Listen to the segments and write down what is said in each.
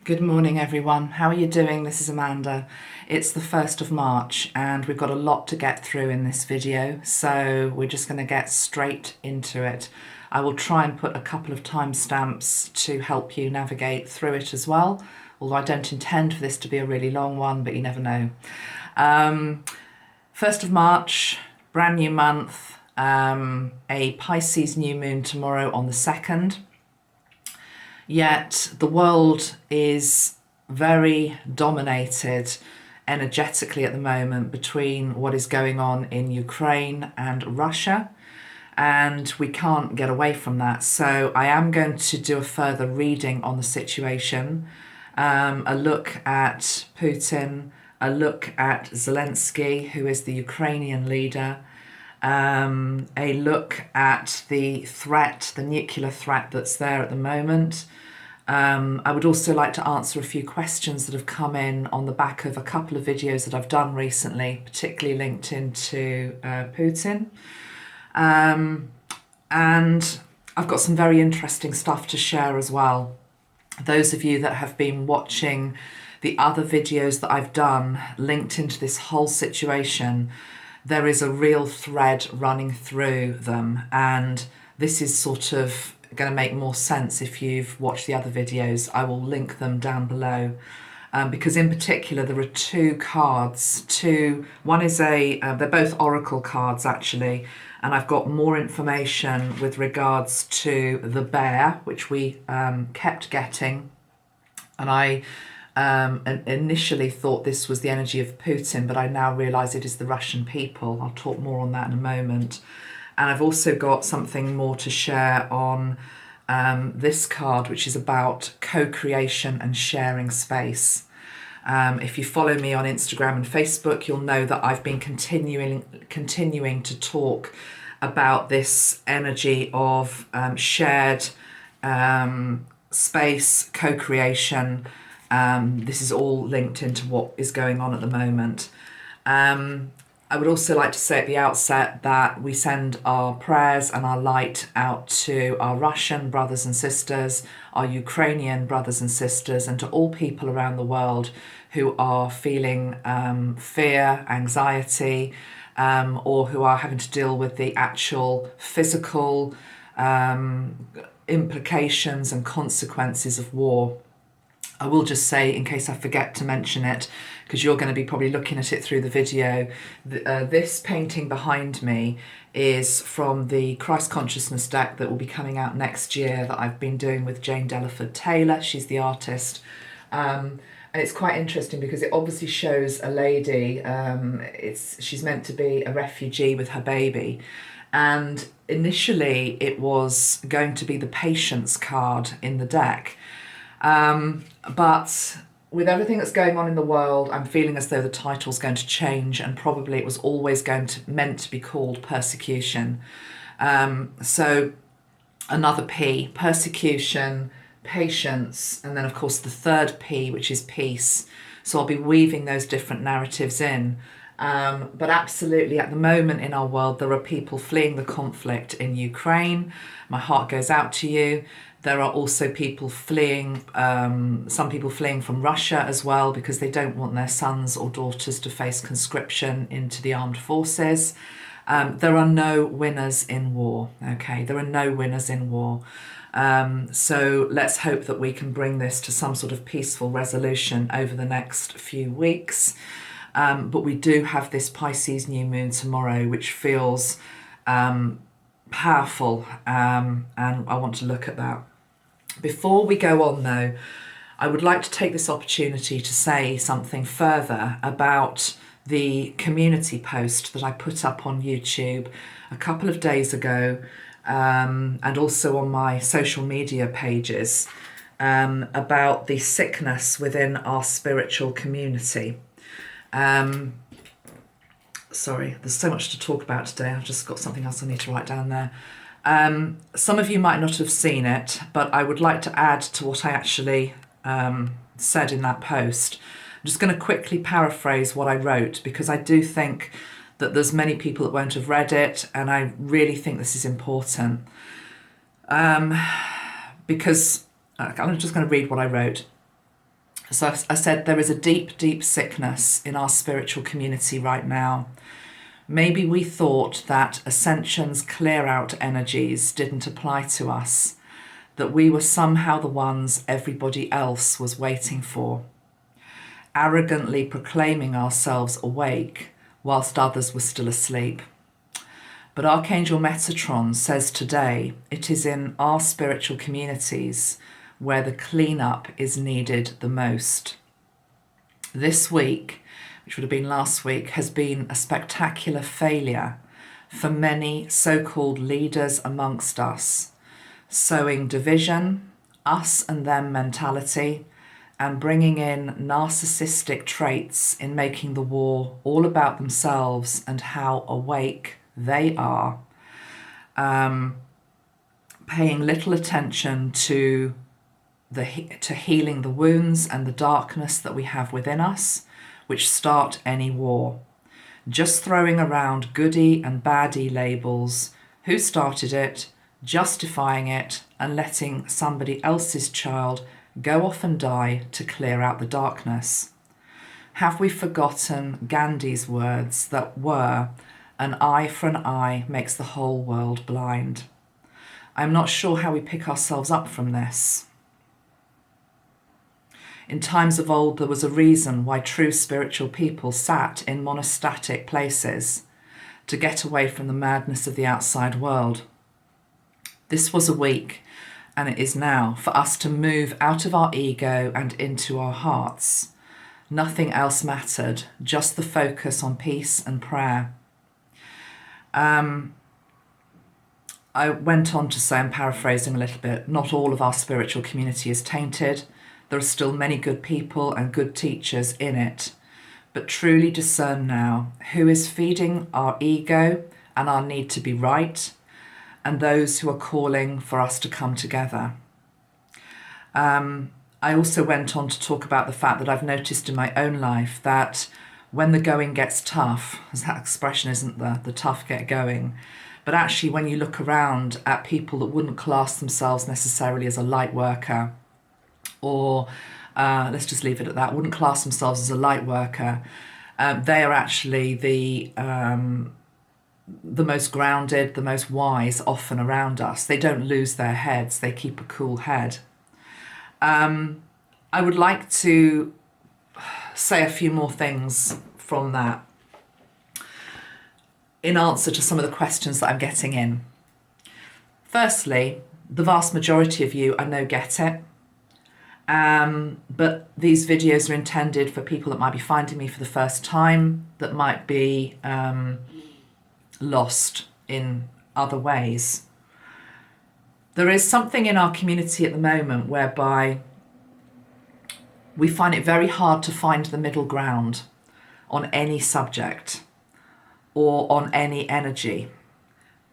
Good morning, everyone. How are you doing? This is Amanda. It's the 1st of March and we've got a lot to get through in this video, so we're just going to get straight into it. I will try and put a couple of timestamps to help you navigate through it as well, although I don't intend for this to be a really long one, but you never know. 1st of March, brand new month, a Pisces new moon tomorrow on the 2nd. Yet the world is very dominated energetically at the moment between what is going on in Ukraine and Russia, and we can't get away from that. So I am going to do a further reading on the situation, a look at Putin, a look at Zelensky, who is the Ukrainian leader, a look at the threat, the nuclear threat that's there at the moment. I would also like to answer a few questions that have come in on the back of a couple of videos that I've done recently, particularly linked into Putin. And I've got some very interesting stuff to share as well. Those of you that have been watching the other videos that I've done linked into this whole situation, there is a real thread running through them, and this is sort of going to make more sense if you've watched the other videos. I will link them down below, because in particular there are two cards. One is they're both oracle cards actually, and I've got more information with regards to the bear, which we kept getting, and I initially thought this was the energy of Putin, but I now realise it is the Russian people. I'll talk more on that in a moment. And I've also got something more to share on this card, which is about co-creation and sharing space. If you follow me on Instagram and Facebook, you'll know that I've been continuing to talk about this energy of shared space, co-creation. This is all linked into what is going on at the moment. I would also like to say at the outset that we send our prayers and our light out to our Russian brothers and sisters, our Ukrainian brothers and sisters, and to all people around the world who are feeling fear, anxiety, or who are having to deal with the actual physical implications and consequences of war. I will just say, in case I forget to mention it, because you're going to be probably looking at it through the video, this painting behind me is from the Christ Consciousness deck that will be coming out next year that I've been doing with Jane Delaford Taylor. She's the artist. And it's quite interesting because it obviously shows a lady, she's meant to be a refugee with her baby. And initially it was going to be the patience card in the deck. But with everything that's going on in the world, I'm feeling as though the title's going to change, and probably it was always meant to be called persecution. So another P, persecution, patience, and then of course the third P, which is peace. So I'll be weaving those different narratives in. But absolutely at the moment in our world, there are people fleeing the conflict in Ukraine. My heart goes out to you. There are also people fleeing, some people fleeing from Russia as well, because they don't want their sons or daughters to face conscription into the armed forces. There are no winners in war, okay? There are no winners in war. So let's hope that we can bring this to some sort of peaceful resolution over the next few weeks. But we do have this Pisces new moon tomorrow, which feels powerful, and I want to look at that. Before we go on though, I would like to take this opportunity to say something further about the community post that I put up on YouTube a couple of days ago, and also on my social media pages, about the sickness within our spiritual community. Sorry, there's so much to talk about today. I've just got something else I need to write down there. Some of you might not have seen it, but I would like to add to what I actually said in that post. I'm just going to quickly paraphrase what I wrote, because I do think that there's many people that won't have read it, and I really think this is important. Because I'm just going to read what I wrote. So I said there is a deep, deep sickness in our spiritual community right now. Maybe we thought that Ascension's clear-out energies didn't apply to us, that we were somehow the ones everybody else was waiting for, arrogantly proclaiming ourselves awake whilst others were still asleep. But Archangel Metatron says today it is in our spiritual communities where the cleanup is needed the most. This week, which would have been last week, has been a spectacular failure for many so-called leaders amongst us, sowing division, us and them mentality, and bringing in narcissistic traits in making the war all about themselves and how awake they are, paying little attention to healing the wounds and the darkness that we have within us, which start any war. Just throwing around goody and baddie labels, who started it, justifying it, and letting somebody else's child go off and die to clear out the darkness. Have we forgotten Gandhi's words that were, "An eye for an eye makes the whole world blind"? I'm not sure how we pick ourselves up from this. In times of old, there was a reason why true spiritual people sat in monastetic places to get away from the madness of the outside world. This was a week, and it is now, for us to move out of our ego and into our hearts. Nothing else mattered, just the focus on peace and prayer. I went on to say, I'm paraphrasing a little bit, not all of our spiritual community is tainted. There are still many good people and good teachers in it. But truly discern now who is feeding our ego and our need to be right, and those who are calling for us to come together. I also went on to talk about the fact that I've noticed in my own life that when the going gets tough, as that expression isn't the tough get going, but actually when you look around at people that wouldn't class themselves necessarily as a light worker, or let's just leave it at that, wouldn't class themselves as a light worker, they are actually the most grounded, the most wise often around us. They don't lose their heads, they keep a cool head. I would like to say a few more things from that in answer to some of the questions that I'm getting in. Firstly, the vast majority of you I know get it, but these videos are intended for people that might be finding me for the first time, that might be lost in other ways. There is something in our community at the moment whereby we find it very hard to find the middle ground on any subject or on any energy.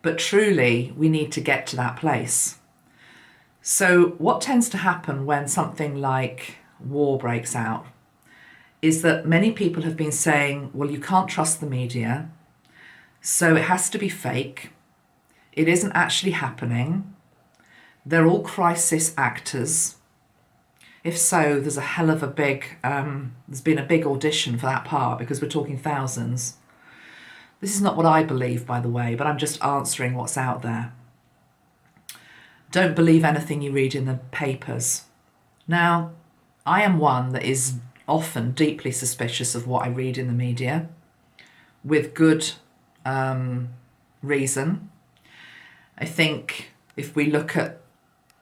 But truly, we need to get to that place. So what tends to happen when something like war breaks out is that many people have been saying, well, you can't trust the media, so it has to be fake. It isn't actually happening. They're all crisis actors. If so, there's a hell of a big, there's been a big audition for that part, because we're talking thousands. This is not what I believe, by the way, but I'm just answering what's out there. Don't believe anything you read in the papers. Now, I am one that is often deeply suspicious of what I read in the media, with good reason. I think if we look at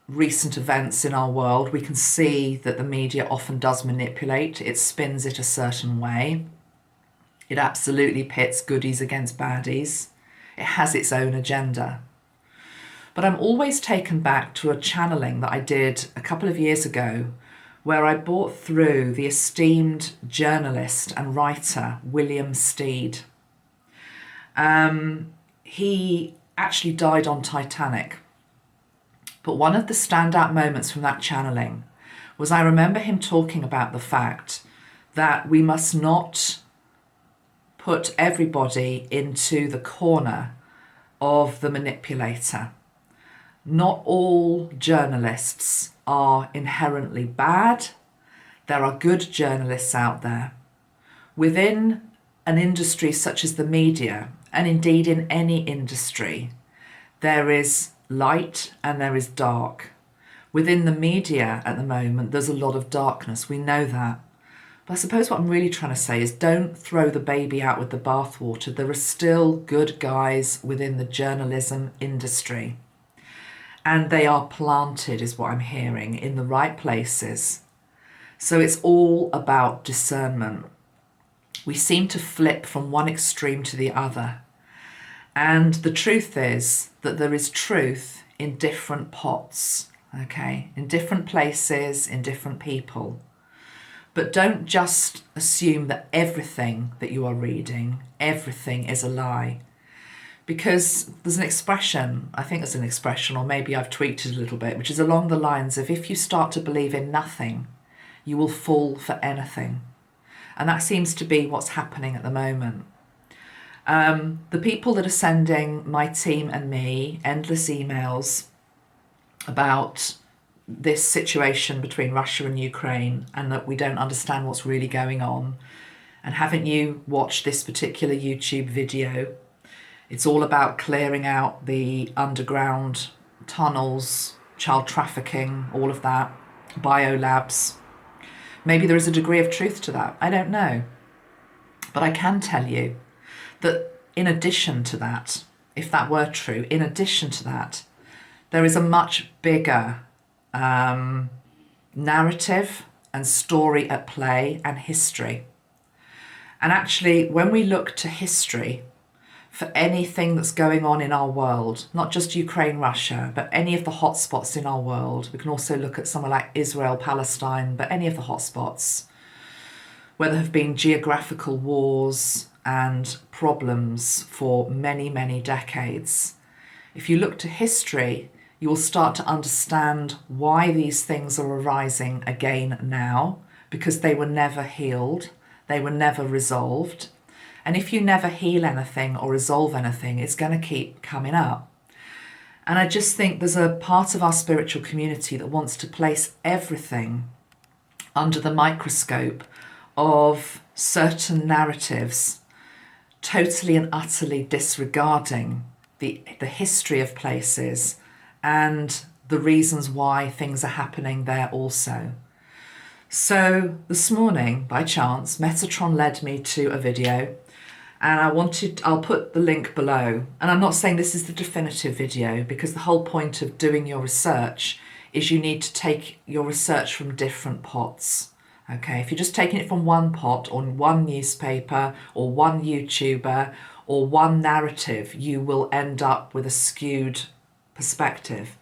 recent events in our world, we can see that the media often does manipulate. It spins it a certain way. It absolutely pits goodies against baddies. It has its own agenda. But I'm always taken back to a channeling that I did a couple of years ago, where I brought through the esteemed journalist and writer William Stead. He actually died on Titanic. But one of the standout moments from that channeling was I remember him talking about the fact that we must not put everybody into the corner of the manipulator. Not all journalists are inherently bad. There are good journalists out there. Within an industry such as the media, and indeed in any industry, there is light and there is dark. Within the media at the moment, there's a lot of darkness. We know that. But I suppose what I'm really trying to say is don't throw the baby out with the bathwater. There are still good guys within the journalism industry. And they are planted, is what I'm hearing, in the right places. So it's all about discernment. We seem to flip from one extreme to the other. And the truth is that there is truth in different pots, okay? In different places, in different people. But don't just assume that everything that you are reading, everything is a lie. Because there's an expression, I think there's an expression, or maybe I've tweaked it a little bit, which is along the lines of if you start to believe in nothing, you will fall for anything. And that seems to be what's happening at the moment. The people that are sending my team and me endless emails about this situation between Russia and Ukraine and that we don't understand what's really going on. And haven't you watched this particular YouTube video? It's all about clearing out the underground tunnels, child trafficking, all of that, biolabs. Maybe there is a degree of truth to that. I don't know. But I can tell you that in addition to that, if that were true, in addition to that, there is a much bigger narrative and story at play and history. And actually, when we look to history for anything that's going on in our world, not just Ukraine, Russia, but any of the hotspots in our world, we can also look at somewhere like Israel, Palestine, but any of the hotspots, where there have been geographical wars and problems for many, many decades. If you look to history, you will start to understand why these things are arising again now, because they were never healed, they were never resolved. And if you never heal anything or resolve anything, it's going to keep coming up. And I just think there's a part of our spiritual community that wants to place everything under the microscope of certain narratives, totally and utterly disregarding the history of places and the reasons why things are happening there also. So this morning, by chance, Metatron led me to a video, and I'll put the link below. And I'm not saying this is the definitive video, because the whole point of doing your research is you need to take your research from different pots. Okay, if you're just taking it from one pot or one newspaper or one YouTuber or one narrative, you will end up with a skewed perspective.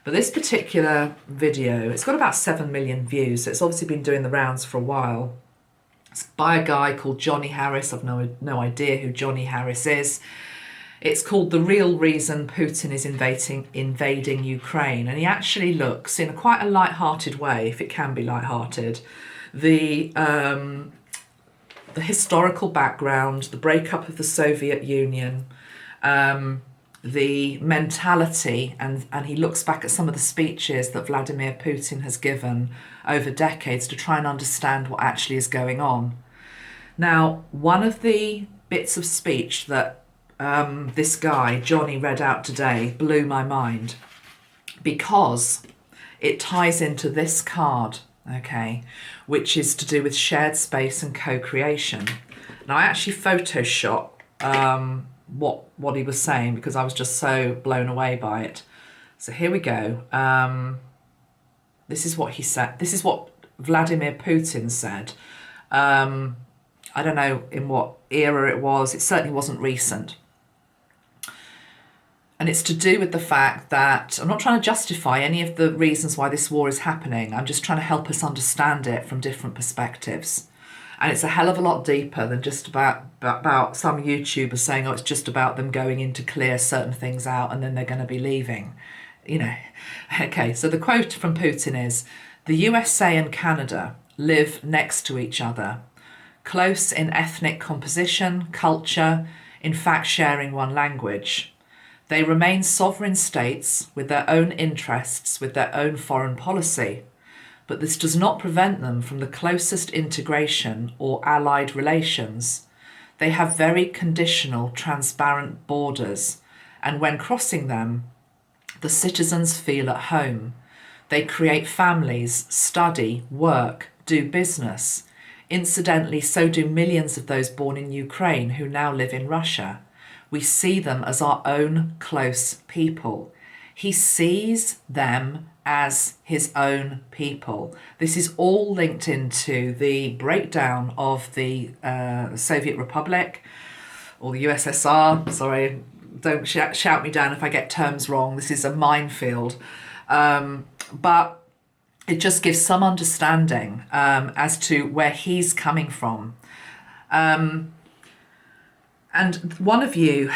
But this particular video, it's got about 7 million views, so it's obviously been doing the rounds for a while. It's by a guy called Johnny Harris. I've no idea who Johnny Harris is. It's called The Real Reason Putin is Invading Ukraine. And he actually looks, in quite a light-hearted way, if it can be light-hearted, the historical background, the breakup of the Soviet Union, the mentality, and he looks back at some of the speeches that Vladimir Putin has given over decades to try and understand what actually is going on. Now, one of the bits of speech that this guy, Johnny, read out today blew my mind, because it ties into this card, okay, which is to do with shared space and co-creation. Now, I actually Photoshop what he was saying, because I was just so blown away by it. So here we go. This is what he said. This is what Vladimir Putin said. I don't know in what era it was. It certainly wasn't recent. And it's to do with the fact that I'm not trying to justify any of the reasons why this war is happening. I'm just trying to help us understand it from different perspectives. And it's a hell of a lot deeper than just about some YouTubers saying, oh, it's just about them going in to clear certain things out and then they're going to be leaving. You know, okay, so the quote from Putin is, "The USA and Canada live next to each other, close in ethnic composition, culture, in fact sharing one language. They remain sovereign states with their own interests, with their own foreign policy. but this does not prevent them from the closest integration or allied relations. They have very conditional, transparent borders, and when crossing them, the citizens feel at home. They create families, study, work, do business. Incidentally, so do millions of those born in Ukraine who now live in Russia. We see them as our own close people. He sees them as his own people. This is all linked into the breakdown of the Soviet Republic or the USSR. Sorry, don't shout me down if I get terms wrong. This is a minefield. But it just gives some understanding as to where he's coming from. And one of you,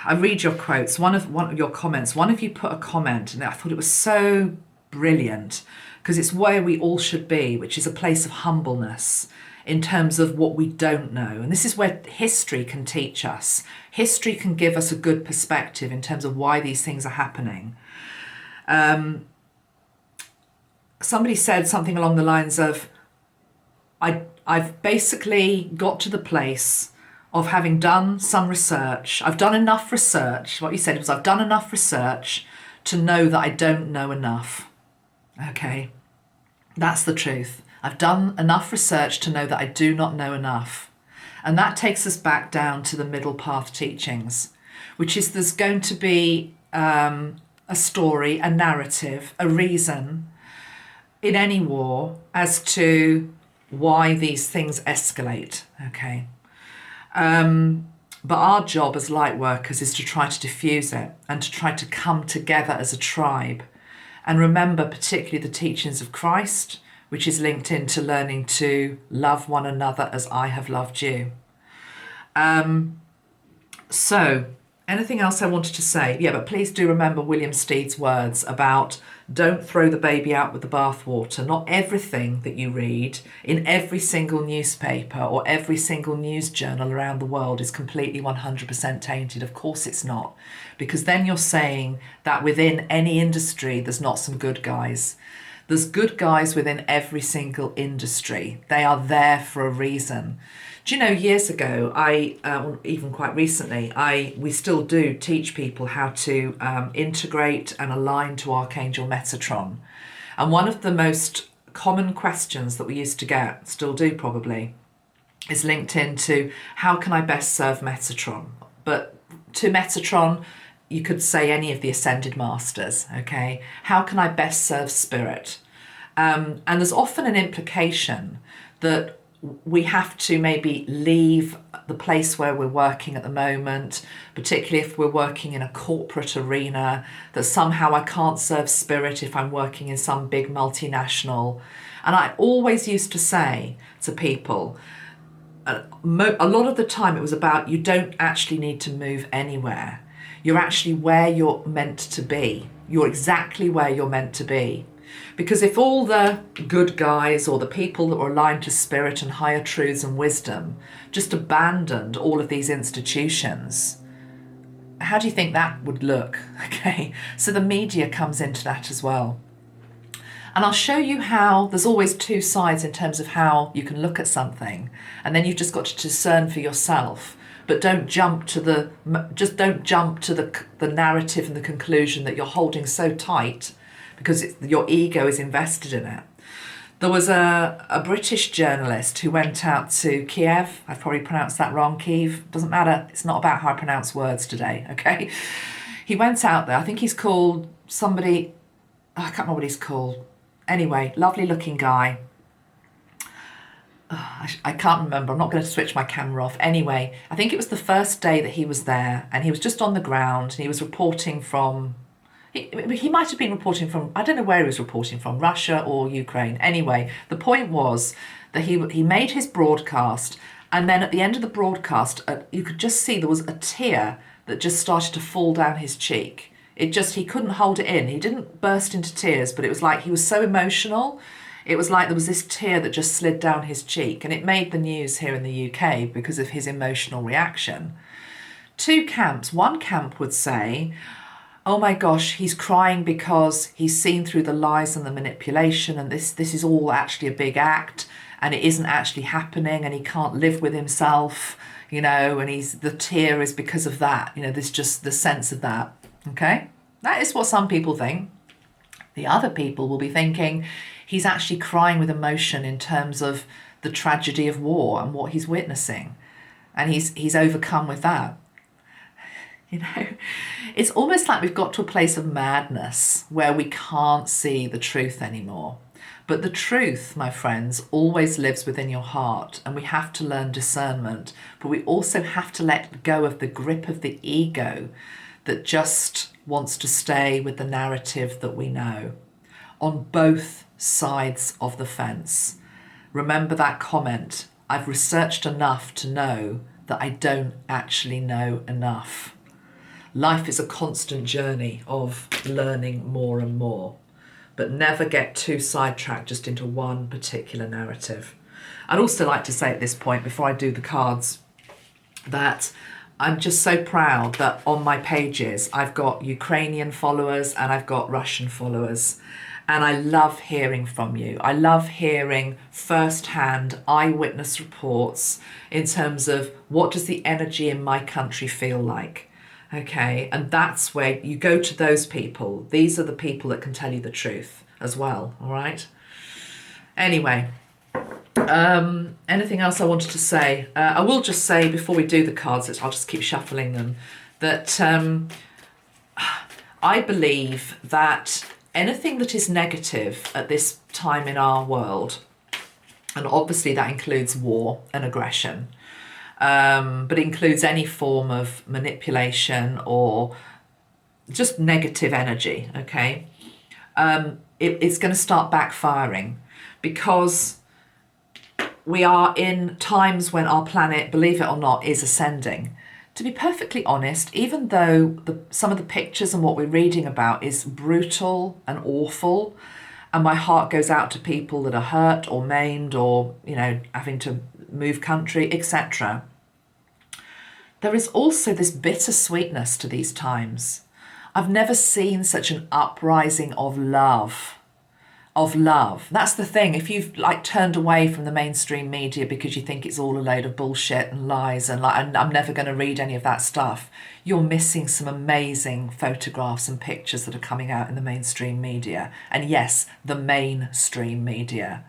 I read your quotes, one of your comments, one of you put a comment, and I thought it was so brilliant, because it's where we all should be, which is a place of humbleness in terms of what we don't know. And this is where history can teach us. History can give us a good perspective in terms of why these things are happening. Somebody said something along the lines of, I've basically got to the place of having done some research. I've done enough research. What you said was, I've done enough research to know that I don't know enough. Okay, that's the truth. I've done enough research to know that I do not know enough. And that takes us back down to the middle path teachings, which is there's going to be a story, a narrative, a reason in any war as to why these things escalate, okay? But our job as light workers is to try to diffuse it and to try to come together as a tribe and remember particularly the teachings of Christ, which is linked into learning to love one another as I have loved you. So anything else I wanted to say? Yeah, but please do remember William Steed's words about don't throw the baby out with the bathwater. Not everything that you read in every single newspaper or every single news journal around the world is completely 100% tainted. Of course it's not, because then you're saying that within any industry there's not some good guys. There's good guys within every single industry. They are there for a reason. Do you know, years ago, even quite recently, we still do teach people how to integrate and align to Archangel Metatron. And one of the most common questions that we used to get, still do probably, is linked into how can I best serve Metatron? But to Metatron, you could say any of the Ascended Masters, okay? How can I best serve Spirit? And there's often an implication that we have to maybe leave the place where we're working at the moment, particularly if we're working in a corporate arena, that somehow I can't serve Spirit if I'm working in some big multinational. And I always used to say to people, a lot of the time it was about, you don't actually need to move anywhere. You're actually where you're meant to be. You're exactly where you're meant to be. Because if all the good guys or the people that were aligned to Spirit and higher truths and wisdom just abandoned all of these institutions, how do you think that would look? Okay, so the media comes into that as well. And I'll show you how there's always two sides in terms of how you can look at something, and then you've just got to discern for yourself. But don't jump to the narrative and the conclusion that you're holding so tight because your ego is invested in it. There was a British journalist who went out to Kiev. I've probably pronounced that wrong, Kiev. Doesn't matter. It's not about how I pronounce words today, okay? He went out there. I think he's called somebody... I can't remember what he's called. Anyway, lovely looking guy. I can't remember. I'm not going to switch my camera off. Anyway, I think it was the first day that he was there, and he was just on the ground, and he was reporting from... He might have been reporting from, I don't know where he was reporting from, Russia or Ukraine. Anyway, the point was that he made his broadcast, and then at the end of the broadcast, you could just see there was a tear that just started to fall down his cheek. He couldn't hold it in. He didn't burst into tears, but it was like he was so emotional. It was like there was this tear that just slid down his cheek, and it made the news here in the UK because of his emotional reaction. Two camps. One camp would say, oh my gosh, he's crying because he's seen through the lies and the manipulation, and this is all actually a big act, and it isn't actually happening, and he can't live with himself, you know, and the tear is because of that, you know, there's just the sense of that. Okay, that is what some people think. The other people will be thinking he's actually crying with emotion in terms of the tragedy of war and what he's witnessing, and he's overcome with that. You know, it's almost like we've got to a place of madness where we can't see the truth anymore. But the truth, my friends, always lives within your heart, and we have to learn discernment. But we also have to let go of the grip of the ego that just wants to stay with the narrative that we know on both sides of the fence. Remember that comment, I've researched enough to know that I don't actually know enough. Life is a constant journey of learning more and more, but never get too sidetracked just into one particular narrative. I'd also like to say at this point, before I do the cards, that I'm just so proud that on my pages, I've got Ukrainian followers and I've got Russian followers. And I love hearing from you. I love hearing first-hand eyewitness reports in terms of what does the energy in my country feel like. Okay, and that's where you go to those people. These are the people that can tell you the truth as well, all right? Anyway, anything else I wanted to say? I will just say before we do the cards, I'll just keep shuffling them, that I believe that anything that is negative at this time in our world, and obviously that includes war and aggression, but it includes any form of manipulation or just negative energy, okay? It's going to start backfiring because we are in times when our planet, believe it or not, is ascending. To be perfectly honest, even though some of the pictures and what we're reading about is brutal and awful, and my heart goes out to people that are hurt or maimed or, you know, having to move country, etc., there is also this bittersweetness to these times. I've never seen such an uprising of love. Of love. That's the thing. If you've like turned away from the mainstream media because you think it's all a load of bullshit and lies and I'm never going to read any of that stuff, you're missing some amazing photographs and pictures that are coming out in the mainstream media. And yes, the mainstream media.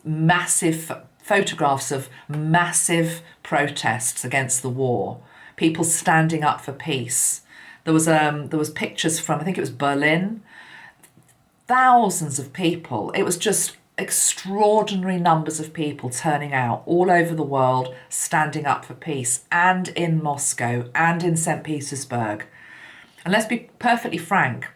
Massive photographs of massive protests against the war, people standing up for peace. There was pictures from, I think it was Berlin, thousands of people. It was just extraordinary numbers of people turning out all over the world, standing up for peace, and in Moscow and in St. Petersburg. And let's be perfectly frank,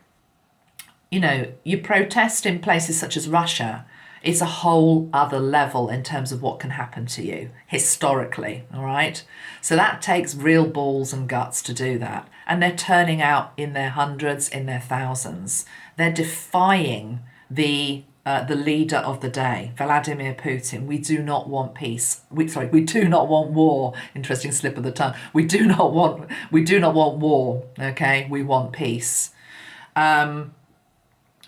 you know, you protest in places such as Russia, it's a whole other level in terms of what can happen to you historically, all right? So that takes real balls and guts to do that. And they're turning out in their hundreds, in their thousands. They're defying the leader of the day, Vladimir Putin. We do not want peace. We do not want war. Interesting slip of the tongue. We do not want war, okay? We want peace.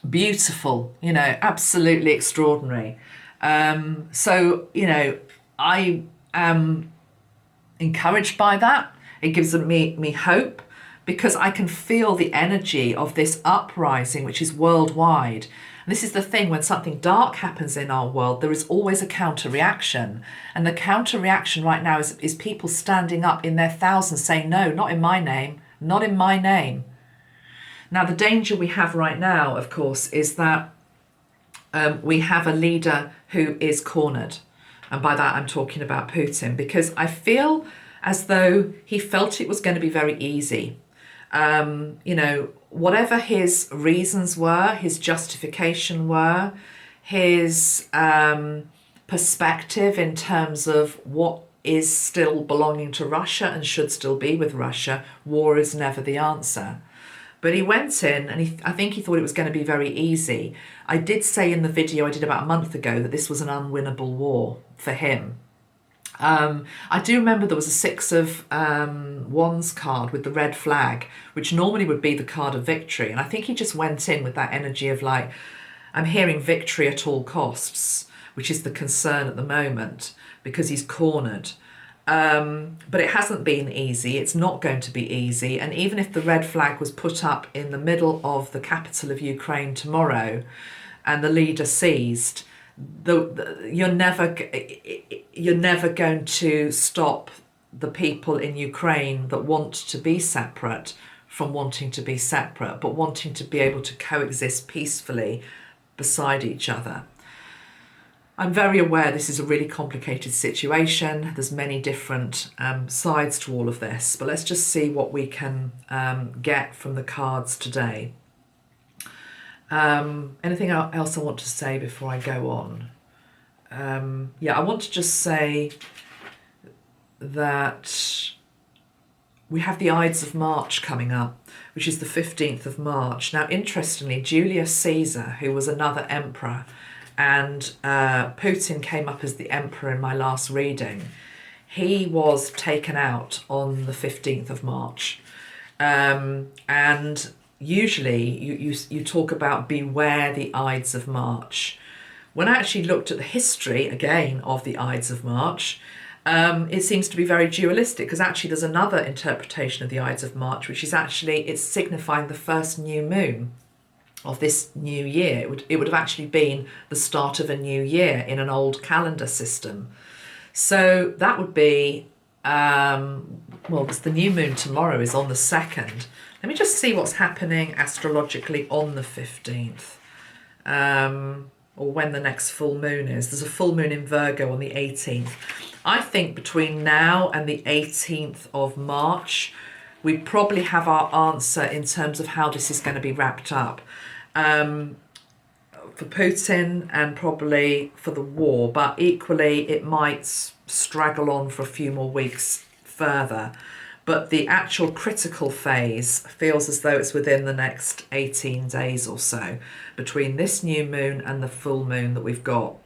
Beautiful, you know, absolutely extraordinary. So, you know, I am encouraged by that. It gives me hope because I can feel the energy of this uprising, which is worldwide. And this is the thing, when something dark happens in our world, there is always a counter reaction. And the counter reaction right now is people standing up in their thousands saying, no, not in my name, not in my name. Now, the danger we have right now, of course, is that we have a leader who is cornered. And by that, I'm talking about Putin, because I feel as though he felt it was going to be very easy. You know, whatever his reasons were, his justification were, his perspective in terms of what is still belonging to Russia and should still be with Russia, war is never the answer. But he went in and I think he thought it was going to be very easy. I did say in the video I did about a month ago that this was an unwinnable war for him. I do remember there was a Six of Wands card with the red flag, which normally would be the card of victory. And I think he just went in with that energy of like, I'm hearing victory at all costs, which is the concern at the moment because he's cornered. But it hasn't been easy. It's not going to be easy. And even if the red flag was put up in the middle of the capital of Ukraine tomorrow and the leader seized, you're never going to stop the people in Ukraine that want to be separate from wanting to be separate, but wanting to be able to coexist peacefully beside each other. I'm very aware this is a really complicated situation. There's many different sides to all of this, but let's just see what we can get from the cards today. Anything else I want to say before I go on? I want to just say that we have the Ides of March coming up, which is the 15th of March. Now, interestingly, Julius Cesar, who was another emperor, and Putin came up as the emperor in my last reading, he was taken out on the 15th of March. And usually you talk about beware the Ides of March. When I actually looked at the history, again, of the Ides of March, it seems to be very dualistic, because actually there's another interpretation of the Ides of March, which is actually, it's signifying the first new moon of this new year. It would have actually been the start of a new year in an old calendar system. So that would be, because the new moon tomorrow is on the 2nd. Let me just see what's happening astrologically on the 15th, or when the next full moon is. There's a full moon in Virgo on the 18th. I think between now and the 18th of March, we probably have our answer in terms of how this is going to be wrapped up. For Putin and probably for the war, but equally it might straggle on for a few more weeks further. But the actual critical phase feels as though it's within the next 18 days or so, between this new moon and the full moon that we've got.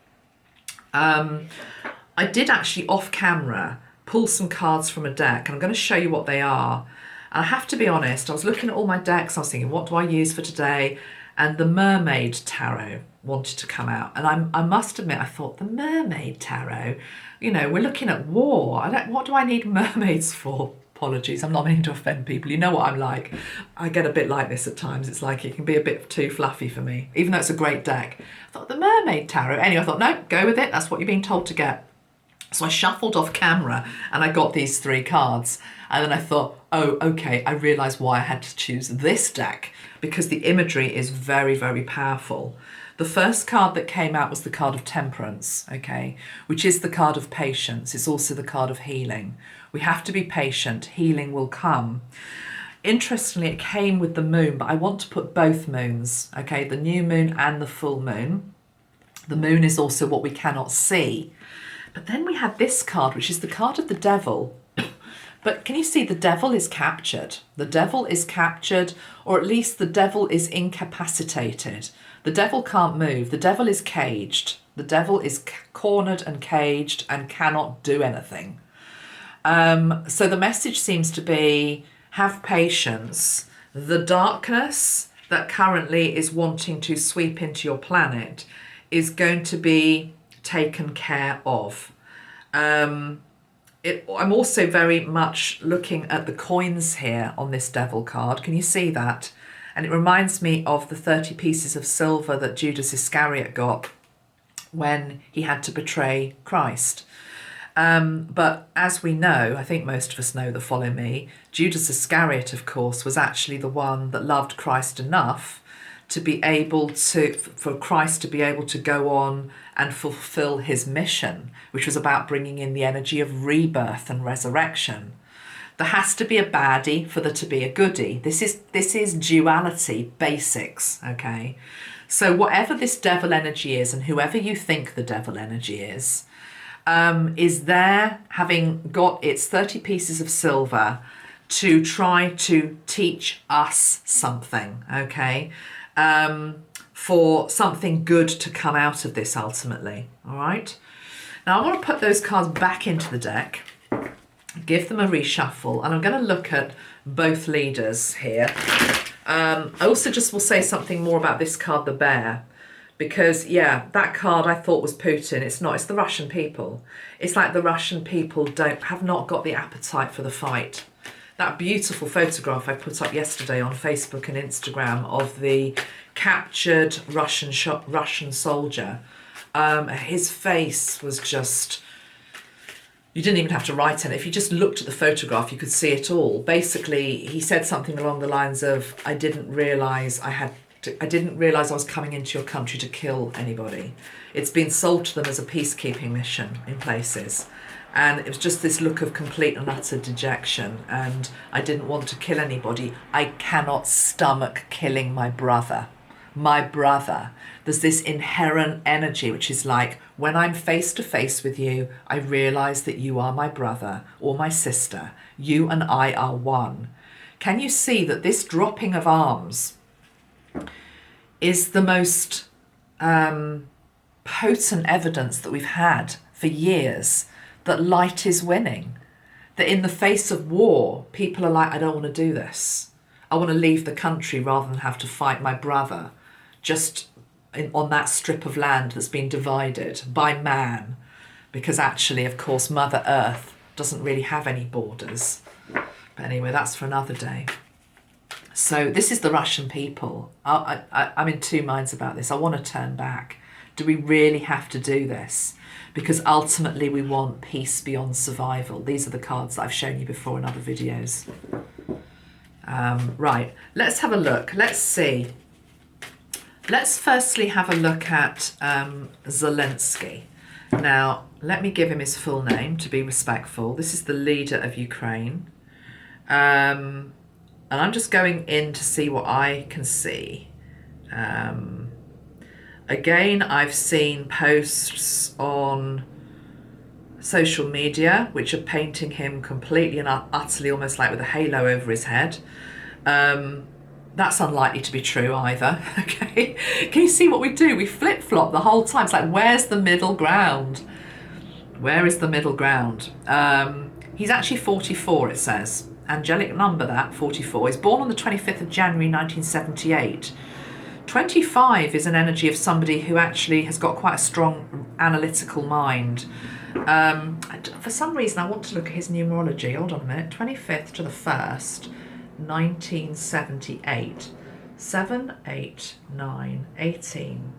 I did actually off camera pull some cards from a deck, and I'm going to show you what they are. And I have to be honest, I was looking at all my decks, I was thinking, what do I use for today? And the Mermaid Tarot wanted to come out. And I must admit, I thought, the Mermaid Tarot, we're looking at war. What do I need mermaids for? Apologies, I'm not meaning to offend people. You know what I'm like. I get a bit like this at times. It's like it can be a bit too fluffy for me, even though it's a great deck. I thought, the Mermaid Tarot. Anyway, I thought, no, go with it. That's what you're being told to get. So I shuffled off camera and I got these 3 cards. And then I thought, oh, okay, I realised why I had to choose this deck, because the imagery is very, very powerful. The first card that came out was the card of Temperance, okay, which is the card of patience. It's also the card of healing. We have to be patient. Healing will come. Interestingly, it came with the moon, but I want to put both moons, okay, the new moon and the full moon. The moon is also what we cannot see. But then we had this card, which is the card of the devil. But can you see the devil is captured? The devil is captured, or at least the devil is incapacitated. The devil can't move. The devil is caged. The devil is cornered and caged and cannot do anything. So the message seems to be, have patience. The darkness that currently is wanting to sweep into your planet is going to be taken care of. I'm also very much looking at the coins here on this devil card. Can you see that? And it reminds me of the 30 pieces of silver that Judas Iscariot got when he had to betray Christ. But as we know, I think most of us know that follow me, Judas Iscariot, of course, was actually the one that loved Christ enough to be able to, for Christ to be able to go on and fulfill his mission, which was about bringing in the energy of rebirth and resurrection. There has to be a baddie for there to be a goodie. This is duality basics, okay? So whatever this devil energy is, and whoever you think the devil energy is there having got its 30 pieces of silver to try to teach us something, okay? For something good to come out of this ultimately, all right? Now I want to put those cards back into the deck, give them a reshuffle, and I'm going to look at both leaders here. I also just will say something more about this card, the Bear, because yeah, that card I thought was Putin. It's not. It's the Russian people. It's like the Russian people have not got the appetite for the fight. That beautiful photograph I put up yesterday on Facebook and Instagram of the captured Russian soldier. His face was just, you didn't even have to write it. If you just looked at the photograph, you could see it all. Basically, he said something along the lines of, I didn't realise I was coming into your country to kill anybody. It's been sold to them as a peacekeeping mission in places. And it was just this look of complete and utter dejection. And I didn't want to kill anybody. I cannot stomach killing my brother. My brother. There's this inherent energy which is like, when I'm face to face with you, I realise that you are my brother or my sister. You and I are one. Can you see that this dropping of arms is the most potent evidence that we've had for years that light is winning? That in the face of war, people are like, I don't want to do this. I want to leave the country rather than have to fight my brother just on that strip of land that's been divided by man. Because actually, of course, Mother Earth doesn't really have any borders. But anyway, that's for another day. So this is the Russian people. I'm in two minds about this. I want to turn back. Do we really have to do this? Because ultimately we want peace beyond survival. These are the cards that I've shown you before in other videos. Right, let's have a look. Let's see. Let's firstly have a look at Zelensky. Now, let me give him his full name to be respectful. This is the leader of Ukraine. And I'm just going in to see what I can see. Again, I've seen posts on social media which are painting him completely and utterly almost like with a halo over his head. That's unlikely to be true either. Okay, can you see what we do? We flip-flop the whole time. It's like, where's the middle ground? Where is the middle ground? He's actually 44, it says. Angelic number, that, 44. He's born on the 25th of January 1978. 25 is an energy of somebody who actually has got quite a strong analytical mind. For some reason, I want to look at his numerology. Hold on a minute. 25th to the 1st, 1978. 7, 8, 9, 18,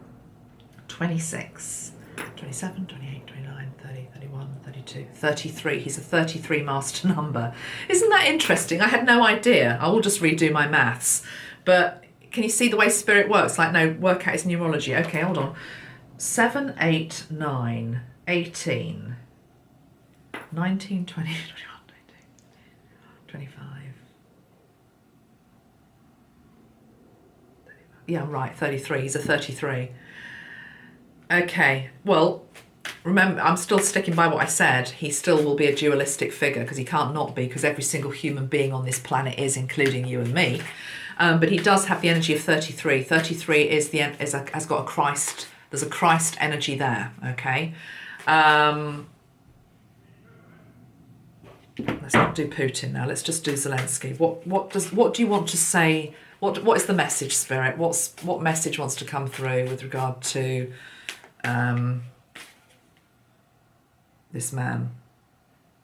26, 27, 28, 29, 30, 31, 32, 33. He's a 33 master number. Isn't that interesting? I had no idea. I will just redo my maths. But can you see the way spirit works? Like, no, work out his numerology. Okay, hold on. 7, 8, 9, 18, 19, 20, 21, 22, 25. Yeah, right, 33. He's a 33. Okay, well, remember, I'm still sticking by what I said. He still will be a dualistic figure because he can't not be, because every single human being on this planet is, including you and me. But he does have the energy of 33. 33 is has got a Christ. There's a Christ energy there. Okay. Let's not do Putin now. Let's just do Zelensky. What do you want to say? What is the message, Spirit? What message wants to come through with regard to this man?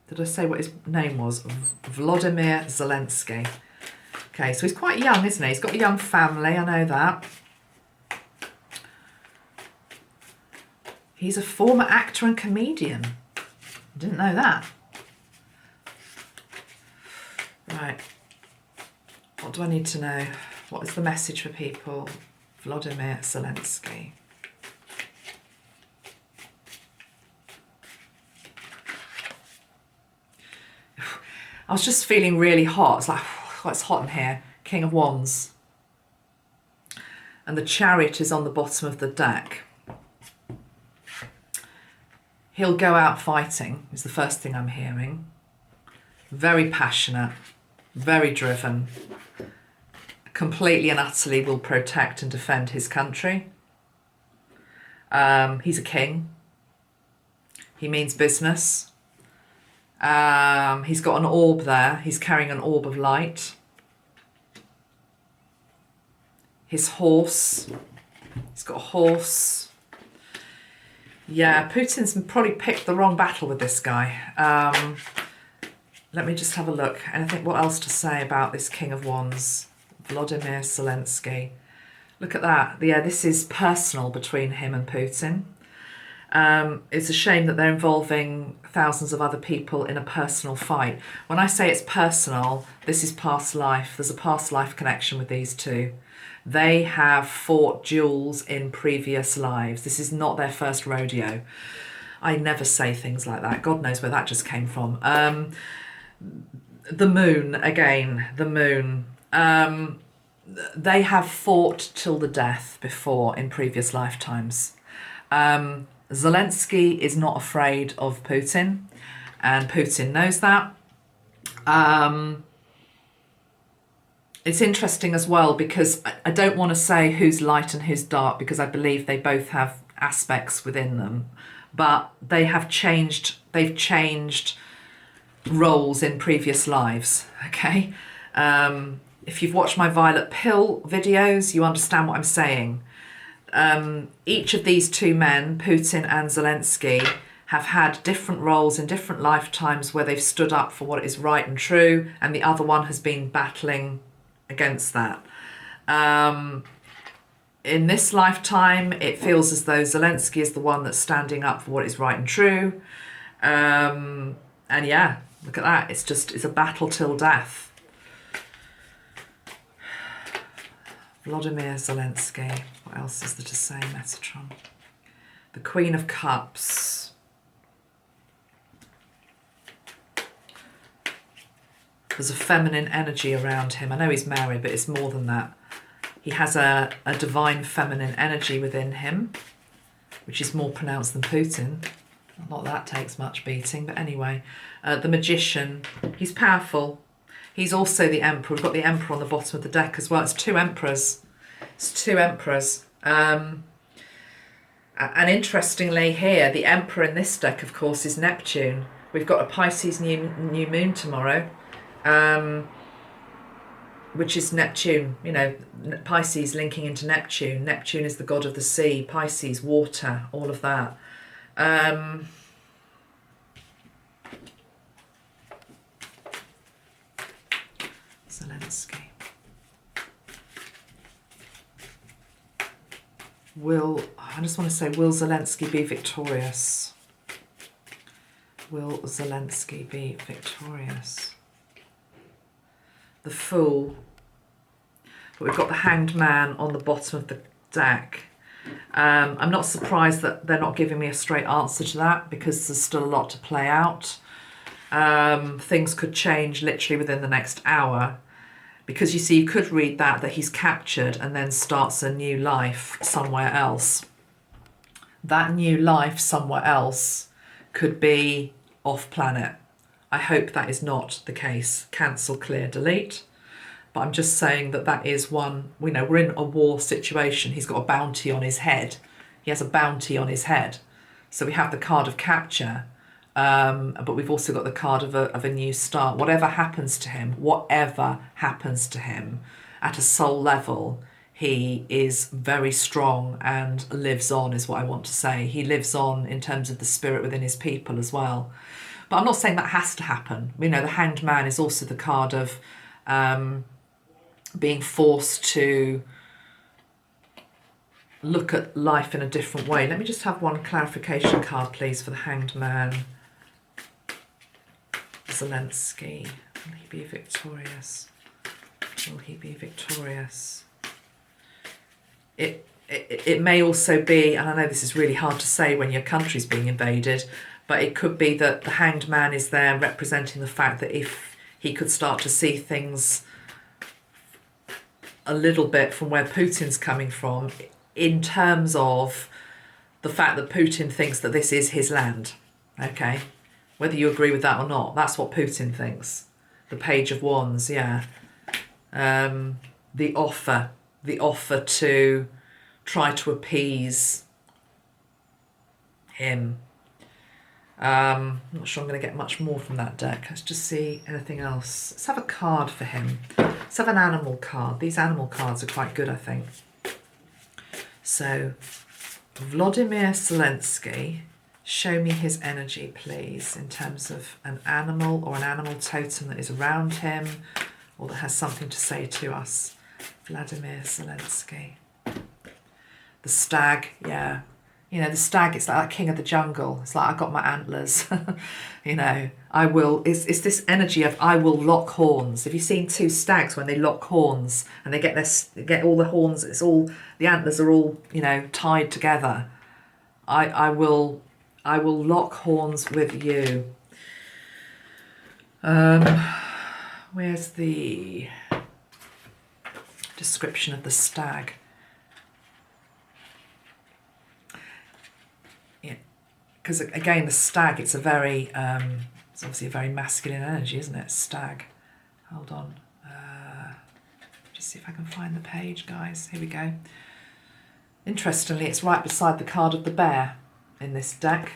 Did I say what his name was? Volodymyr Zelensky. Okay, so he's quite young, isn't he? He's got a young family, I know that. He's a former actor and comedian. Didn't know that. Right. What do I need to know? What is the message for people? Volodymyr Zelensky. I was just feeling really hot. It's like, oh, it's hot in here. King of Wands. And the Chariot is on the bottom of the deck. He'll go out fighting, is the first thing I'm hearing. Very passionate, very driven. Completely and utterly will protect and defend his country. He's a king. He means business. He's got an orb there. He's carrying an orb of light. His horse. He's got a horse. Yeah, Putin's probably picked the wrong battle with this guy. Let me just have a look. And I think what else to say about this King of Wands, Volodymyr Zelensky. Look at that. Yeah, this is personal between him and Putin. It's a shame that they're involving thousands of other people in a personal fight. When I say it's personal, this is past life. There's a past life connection with these two. They have fought duels in previous lives. This is not their first rodeo. I never say things like that. God knows where that just came from. The moon, again, the moon. They have fought till the death before in previous lifetimes. Zelensky is not afraid of Putin, and Putin knows that. It's interesting as well because I don't want to say who's light and who's dark because I believe they both have aspects within them, but they have changed. They've changed roles in previous lives. Okay, if you've watched my Violet Pill videos, you understand what I'm saying. Each of these two men, Putin and Zelensky, have had different roles in different lifetimes where they've stood up for what is right and true, and the other one has been battling against that. In this lifetime, it feels as though Zelensky is the one that's standing up for what is right and true. And yeah, look at that. It's a battle till death. Volodymyr Zelensky. What else is there to say, Metatron? The Queen of Cups. There's a feminine energy around him. I know he's married, but it's more than that. He has a divine feminine energy within him, which is more pronounced than Putin. Not that takes much beating, but anyway. The Magician. He's powerful. He's also the Emperor. We've got the Emperor on the bottom of the deck as well. It's two Emperors. And interestingly here, the Emperor in this deck, of course, is Neptune. We've got a Pisces new moon tomorrow, which is Neptune. You know, Pisces linking into Neptune. Neptune is the god of the sea. Pisces, water, all of that. Zelensky. I just want to say, will Zelensky be victorious? Will Zelensky be victorious? The Fool. But we've got the Hanged Man on the bottom of the deck. I'm not surprised that they're not giving me a straight answer to that because there's still a lot to play out. Things could change literally within the next hour. Because you see, you could read that he's captured and then starts a new life somewhere else. That new life somewhere else could be off planet. I hope that is not the case. Cancel, clear, delete. But I'm just saying that is one, we're in a war situation. He's got a bounty on his head. He has a bounty on his head. So we have the card of capture. But we've also got the card of a new start. Whatever happens to him at a soul level, he is very strong and lives on, is what I want to say. He lives on in terms of the spirit within his people as well. But I'm not saying that has to happen. The Hanged Man is also the card of being forced to look at life in a different way. Let me just have one clarification card, please, for the Hanged Man. Zelensky. Will he be victorious? Will he be victorious? It may also be, and I know this is really hard to say when your country's being invaded, but it could be that the Hanged Man is there representing the fact that if he could start to see things a little bit from where Putin's coming from, in terms of the fact that Putin thinks that this is his land, okay? Whether you agree with that or not, that's what Putin thinks. The Page of Wands, yeah. The offer to try to appease him. I'm not sure I'm going to get much more from that deck. Let's just see anything else. Let's have a card for him. Let's have an animal card. These animal cards are quite good, I think. So, Volodymyr Zelensky, show me his energy, please, in terms of an animal or an animal totem that is around him or that has something to say to us. Vladimir Zelensky. The stag, yeah. You know, the stag, it's like king of the jungle. It's like, I got my antlers. You know, I will, it's this energy of I will lock horns. Have you seen two stags when they lock horns and they get all the horns, it's all, the antlers are all, you know, tied together. I will lock horns with you. Where's the description of the stag? Because again, the stag, it's a very, it's obviously a very masculine energy, isn't it? Stag. Hold on. Just see if I can find the page, guys. Here we go. Interestingly, it's right beside the card of the bear in this deck.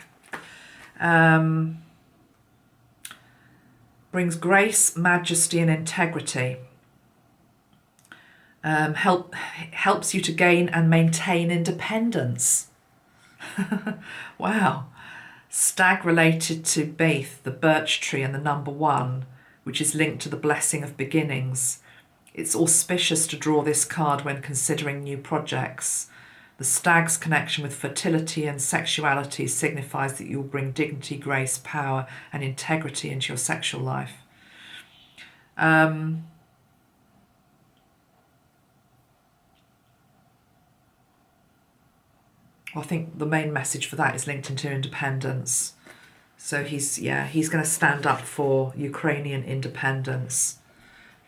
Brings grace, majesty, and integrity. Helps you to gain and maintain independence. Wow. Stag related to Baith, the birch tree, and the number 1, which is linked to the blessing of beginnings. It's auspicious to draw this card when considering new projects. The stag's connection with fertility and sexuality signifies that you will bring dignity, grace, power, and integrity into your sexual life. I think the main message for that is linked into independence. So he's going to stand up for Ukrainian independence.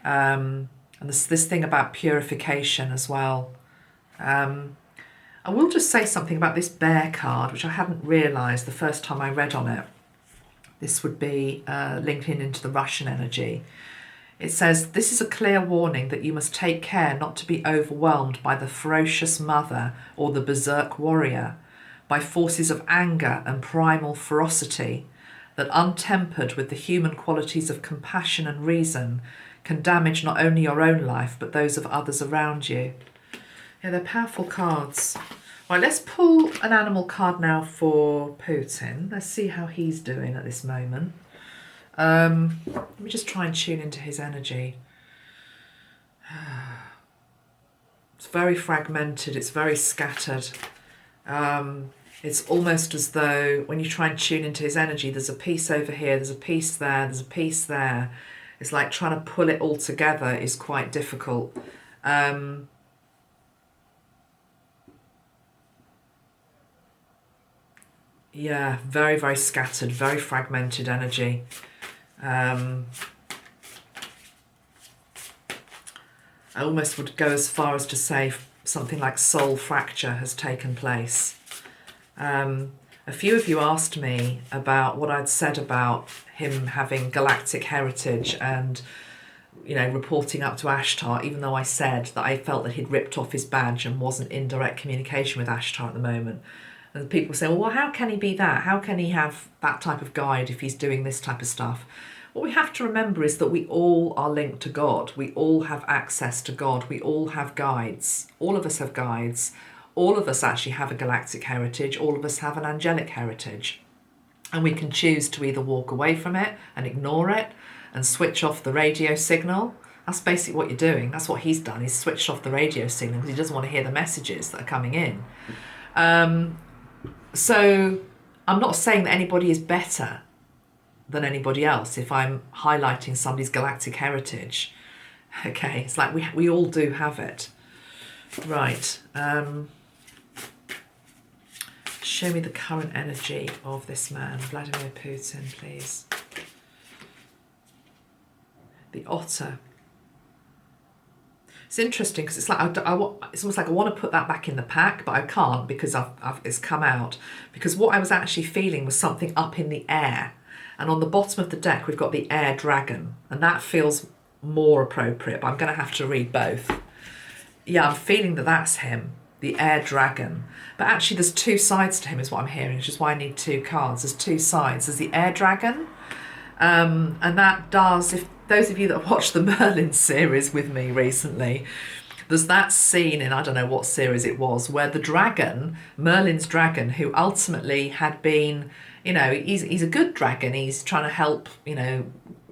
And this thing about purification as well. I will just say something about this bear card, which I hadn't realised the first time I read on it. This would be linking into the Russian energy. It says, this is a clear warning that you must take care not to be overwhelmed by the ferocious mother or the berserk warrior, by forces of anger and primal ferocity that, untempered with the human qualities of compassion and reason, can damage not only your own life but those of others around you. Yeah, they're powerful cards. Right, let's pull an animal card now for Putin. Let's see how he's doing at this moment. Let me just try and tune into his energy. It's very fragmented, it's very scattered. It's almost as though when you try and tune into his energy, there's a piece over here, there's a piece there, there's a piece there. It's like trying to pull it all together is quite difficult. Yeah, very, very scattered, very fragmented energy. I almost would go as far as to say something like soul fracture has taken place. A few of you asked me about what I'd said about him having galactic heritage and, you know, reporting up to Ashtar, even though I said that I felt that he'd ripped off his badge and wasn't in direct communication with Ashtar at the moment. And people say, well, how can he be that? How can he have that type of guide if he's doing this type of stuff? What we have to remember is that we all are linked to God. We all have access to God. We all have guides. All of us have guides. All of us actually have a galactic heritage. All of us have an angelic heritage. And we can choose to either walk away from it and ignore it and switch off the radio signal. That's basically what you're doing. That's what he's done. He's switched off the radio signal because he doesn't want to hear the messages that are coming in. So I'm not saying that anybody is better than anybody else if I'm highlighting somebody's galactic heritage. Okay, it's like we all do have it. Right. Show me the current energy of this man, Vladimir Putin, please. The Otter. It's interesting because it's like it's almost like I want to put that back in the pack, but I can't because it's come out. Because what I was actually feeling was something up in the air. And on the bottom of the deck, we've got the air dragon. And that feels more appropriate, but I'm going to have to read both. Yeah, I'm feeling that that's him. the air dragon. But actually there's two sides to him is what I'm hearing, which is why I need two cards. There's two sides. There's the air dragon, and that does, if those of you that have watched the Merlin series with me recently, there's that scene in, I don't know what series it was, where the dragon, Merlin's dragon, who ultimately had been, you know, he's a good dragon. He's trying to help, you know,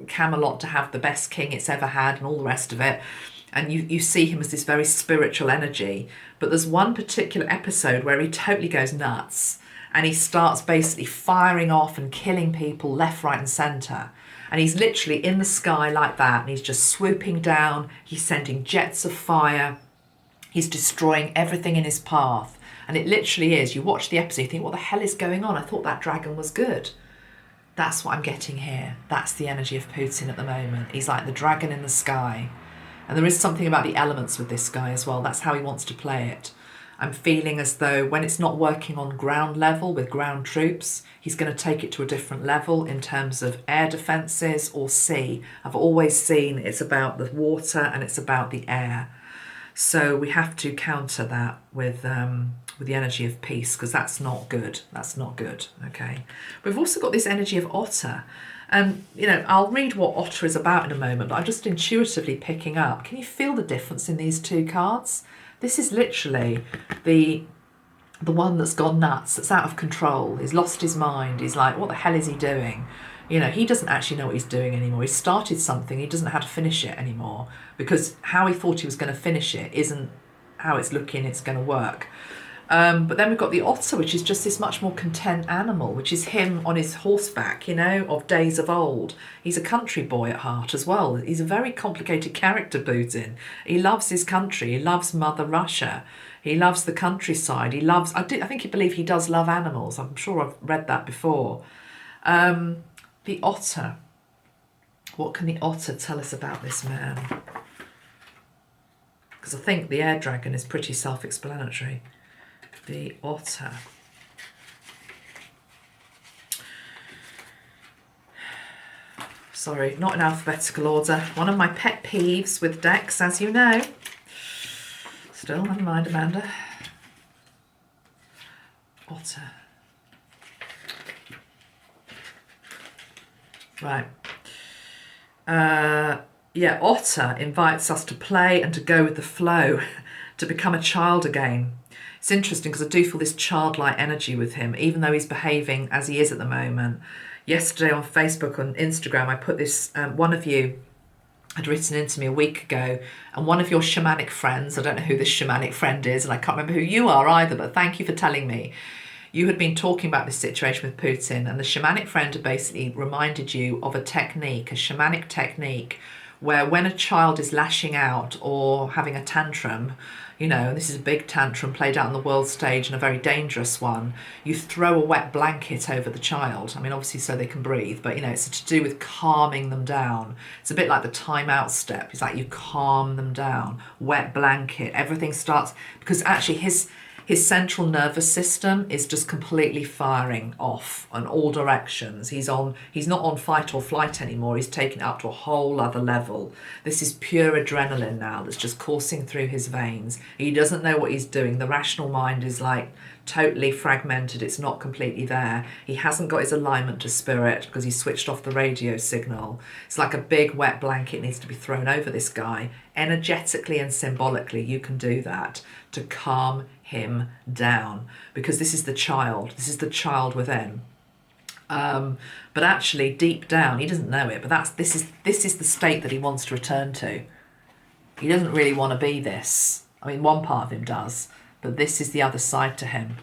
Camelot to have the best king it's ever had and all the rest of it. And you see him as this very spiritual energy. But there's one particular episode where he totally goes nuts and he starts basically firing off and killing people left, right and centre. And he's literally in the sky like that, and he's just swooping down. He's sending jets of fire. He's destroying everything in his path. And it literally is. You watch the episode, you think, what the hell is going on? I thought that dragon was good. That's what I'm getting here. That's the energy of Putin at the moment. He's like the dragon in the sky. And there is something about the elements with this guy as well. That's how he wants to play it. I'm feeling as though when it's not working on ground level with ground troops, he's going to take it to a different level in terms of air defences or sea. I've always seen it's about the water and it's about the air. So we have to counter that with the energy of peace, because that's not good. That's not good, okay? We've also got this energy of Otter. And, you know, I'll read what Otter is about in a moment, but I'm just intuitively picking up. Can you feel the difference in these two cards? This is literally the one that's gone nuts, that's out of control. He's lost his mind. He's like, what the hell is he doing? You know, he doesn't actually know what he's doing anymore. He started something, he doesn't know how to finish it anymore, because how he thought he was going to finish it isn't how it's looking it's going to work. But then we've got the Otter, which is just this much more content animal, which is him on his horseback, you know, of days of old. He's a country boy at heart as well. He's a very complicated character, Putin. He loves his country. He loves Mother Russia. He loves the countryside. He loves, I think he believes he does love animals. I'm sure I've read that before. The Otter. What can the Otter tell us about this man? Because I think the air dragon is pretty self-explanatory. The Otter. Sorry, not in alphabetical order. One of my pet peeves with decks, as you know. Still, never mind, Amanda. Otter. Right. Yeah, Otter invites us to play and to go with the flow, to become a child again. It's interesting because I do feel this childlike energy with him, even though he's behaving as he is at the moment. Yesterday on Facebook, on Instagram, I put this, one of you had written into me a week ago, and one of your shamanic friends, I don't know who this shamanic friend is, and I can't remember who you are either, but thank you for telling me. You had been talking about this situation with Putin, and the shamanic friend had basically reminded you of a technique, a shamanic technique, where when a child is lashing out or having a tantrum, you know, this is a big tantrum played out on the world stage and a very dangerous one, you throw a wet blanket over the child. I mean, obviously so they can breathe, but, you know, it's to do with calming them down. It's a bit like the time out step. It's like you calm them down. Wet blanket. Everything starts, because actually his central nervous system is just completely firing off in all directions. He's not on fight or flight anymore. He's taken it up to a whole other level. This is pure adrenaline now that's just coursing through his veins. He doesn't know what he's doing. The rational mind is like totally fragmented. It's not completely there. He hasn't got his alignment to spirit because he switched off the radio signal. It's like a big wet blanket needs to be thrown over this guy. Energetically and symbolically, you can do that to calm him down, because this is the child. This is the child within. But actually, deep down, he doesn't know it. But this is the state that he wants to return to. He doesn't really want to be this. I mean, one part of him does, but this is the other side to him.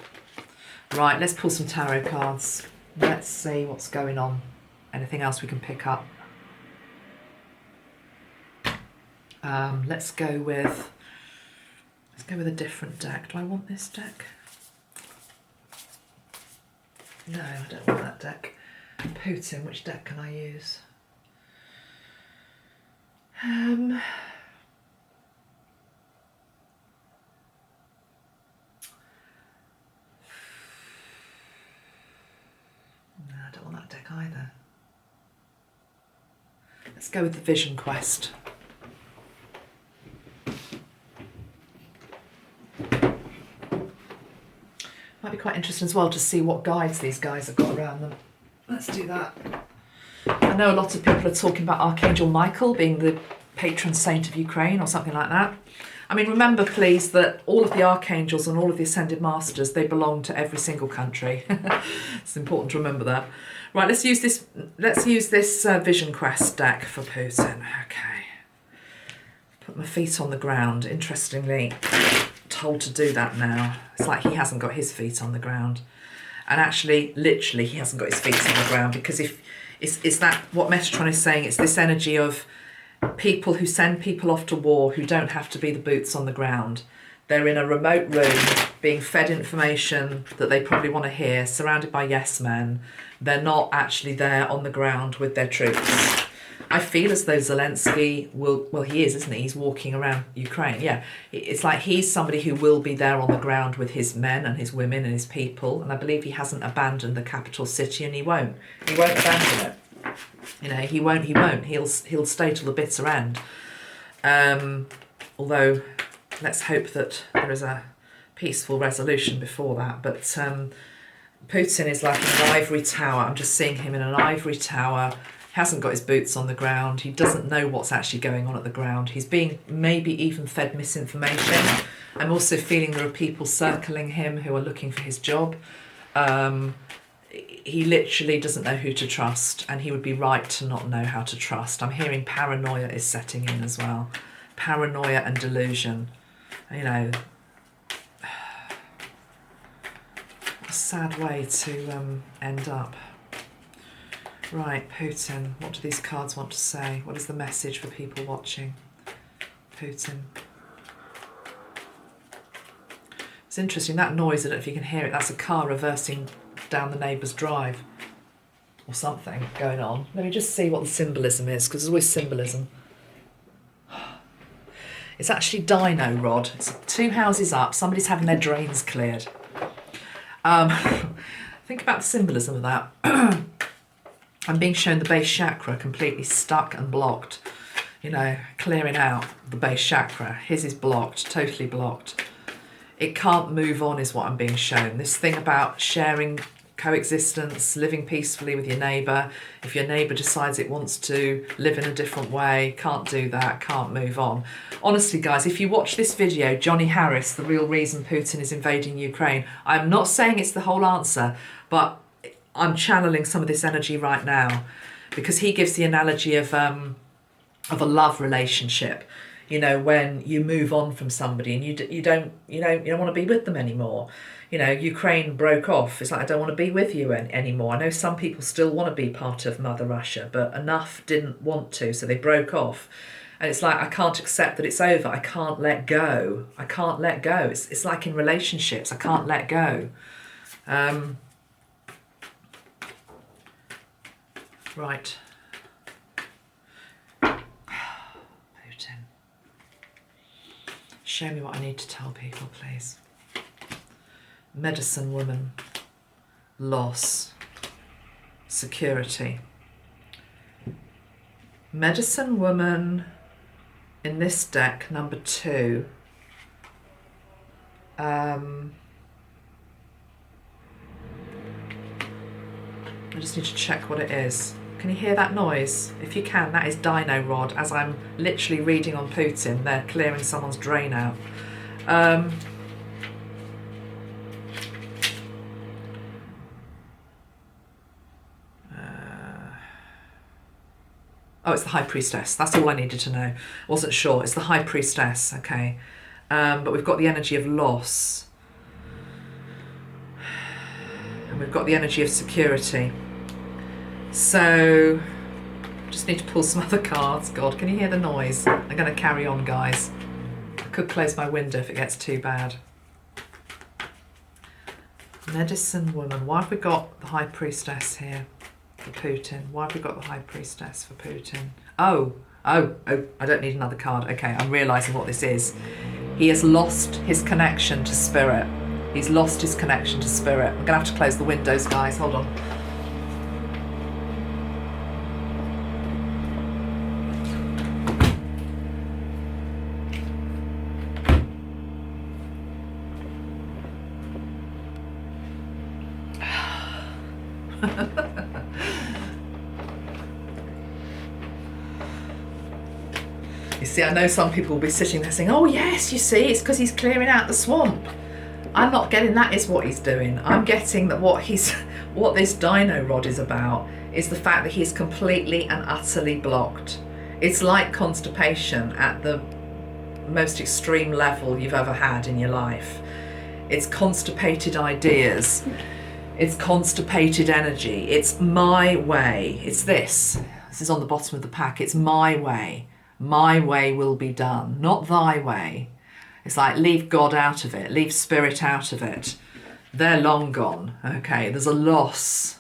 Right, let's pull some tarot cards. Let's see what's going on. Anything else we can pick up? Let's go with a different deck. Do I want this deck? No, I don't want that deck. Putin, which deck can I use? No, I don't want that deck either. Let's go with the Vision Quest. Might be quite interesting as well to see what guides these guys have got around them. Let's do that. I know a lot of people are talking about Archangel Michael being the patron saint of Ukraine or something like that. I mean, remember please that all of the archangels and all of the ascended masters, they belong to every single country. It's important to remember that. Right, let's use this Vision Quest deck for Putin. Okay. Put my feet on the ground. Interestingly, told to do that now. It's like he hasn't got his feet on the ground. And actually, literally, he hasn't got his feet on the ground, because if it's that what Metatron is saying, it's this energy of people who send people off to war who don't have to be the boots on the ground. They're in a remote room being fed information that they probably want to hear, surrounded by yes men. They're not actually there on the ground with their troops. I feel as though Zelensky well, he is, isn't he? He's walking around Ukraine. Yeah, it's like he's somebody who will be there on the ground with his men and his women and his people. And I believe he hasn't abandoned the capital city, and he won't. He won't abandon it. You know, he won't. He'll stay till the bitter end. Although, let's hope that there is a peaceful resolution before that. But Putin is like in an ivory tower. I'm just seeing him in an ivory tower. Hasn't got his boots on the ground. He doesn't know what's actually going on at the ground. He's being maybe even fed misinformation. I'm also feeling there are people circling him who are looking for his job. He literally doesn't know who to trust, and he would be right to not know how to trust. I'm hearing paranoia is setting in as well. Paranoia and delusion. You know, a sad way to end up. Right, Putin. What do these cards want to say? What is the message for people watching? Putin. It's interesting, that noise, I don't know if you can hear it, that's a car reversing down the neighbour's drive. Or something going on. Let me just see what the symbolism is, because there's always symbolism. It's actually Dino Rod. It's 2 houses up. Somebody's having their drains cleared. Think about the symbolism of that. I'm being shown the base chakra completely stuck and blocked. You know, clearing out the base chakra. His is blocked, totally blocked. It can't move on is what I'm being shown. This thing about sharing coexistence, living peacefully with your neighbour. If your neighbour decides it wants to live in a different way, can't do that, can't move on. Honestly, guys, if you watch this video, Johnny Harris, the real reason Putin is invading Ukraine, I'm not saying it's the whole answer, but I'm channeling some of this energy right now, because he gives the analogy of a love relationship. You know, when you move on from somebody and you don't want to be with them anymore. You know, Ukraine broke off. It's like, I don't want to be with you anymore. I know some people still want to be part of Mother Russia, but enough didn't want to, so they broke off. And it's like, I can't accept that it's over. I can't let go. I can't let go. It's like in relationships, I can't let go. Right. Putin. Show me what I need to tell people, please. Medicine woman. Loss. Security. Medicine woman in this deck, number 2. I just need to check what it is. Can you hear that noise? If you can, that is Dino Rod. As I'm literally reading on Putin, they're clearing someone's drain out. Oh, it's the High Priestess. That's all I needed to know. Wasn't sure. It's the High Priestess, okay. But we've got the energy of loss. And we've got the energy of security. So, just need to pull some other cards. God, can you hear the noise? I'm going to carry on, guys. I could close my window if it gets too bad. Medicine woman. Why have we got the High Priestess here for Putin? Why have we got the High Priestess for Putin? Oh, I don't need another card. Okay, I'm realising what this is. He has lost his connection to spirit. He's lost his connection to spirit. I'm going to have to close the windows, guys. Hold on. See, I know some people will be sitting there saying, oh yes, you see, it's because he's clearing out the swamp. I'm not getting that is what he's doing. I'm getting that what this dino rod is about is the fact that he's completely and utterly blocked. It's like constipation at the most extreme level you've ever had in your life. It's constipated ideas. It's constipated energy. It's my way. It's this. This is on the bottom of the pack. It's my way. My way will be done, not thy way. It's like leave God out of it, leave spirit out of it. They're long gone, okay? There's a loss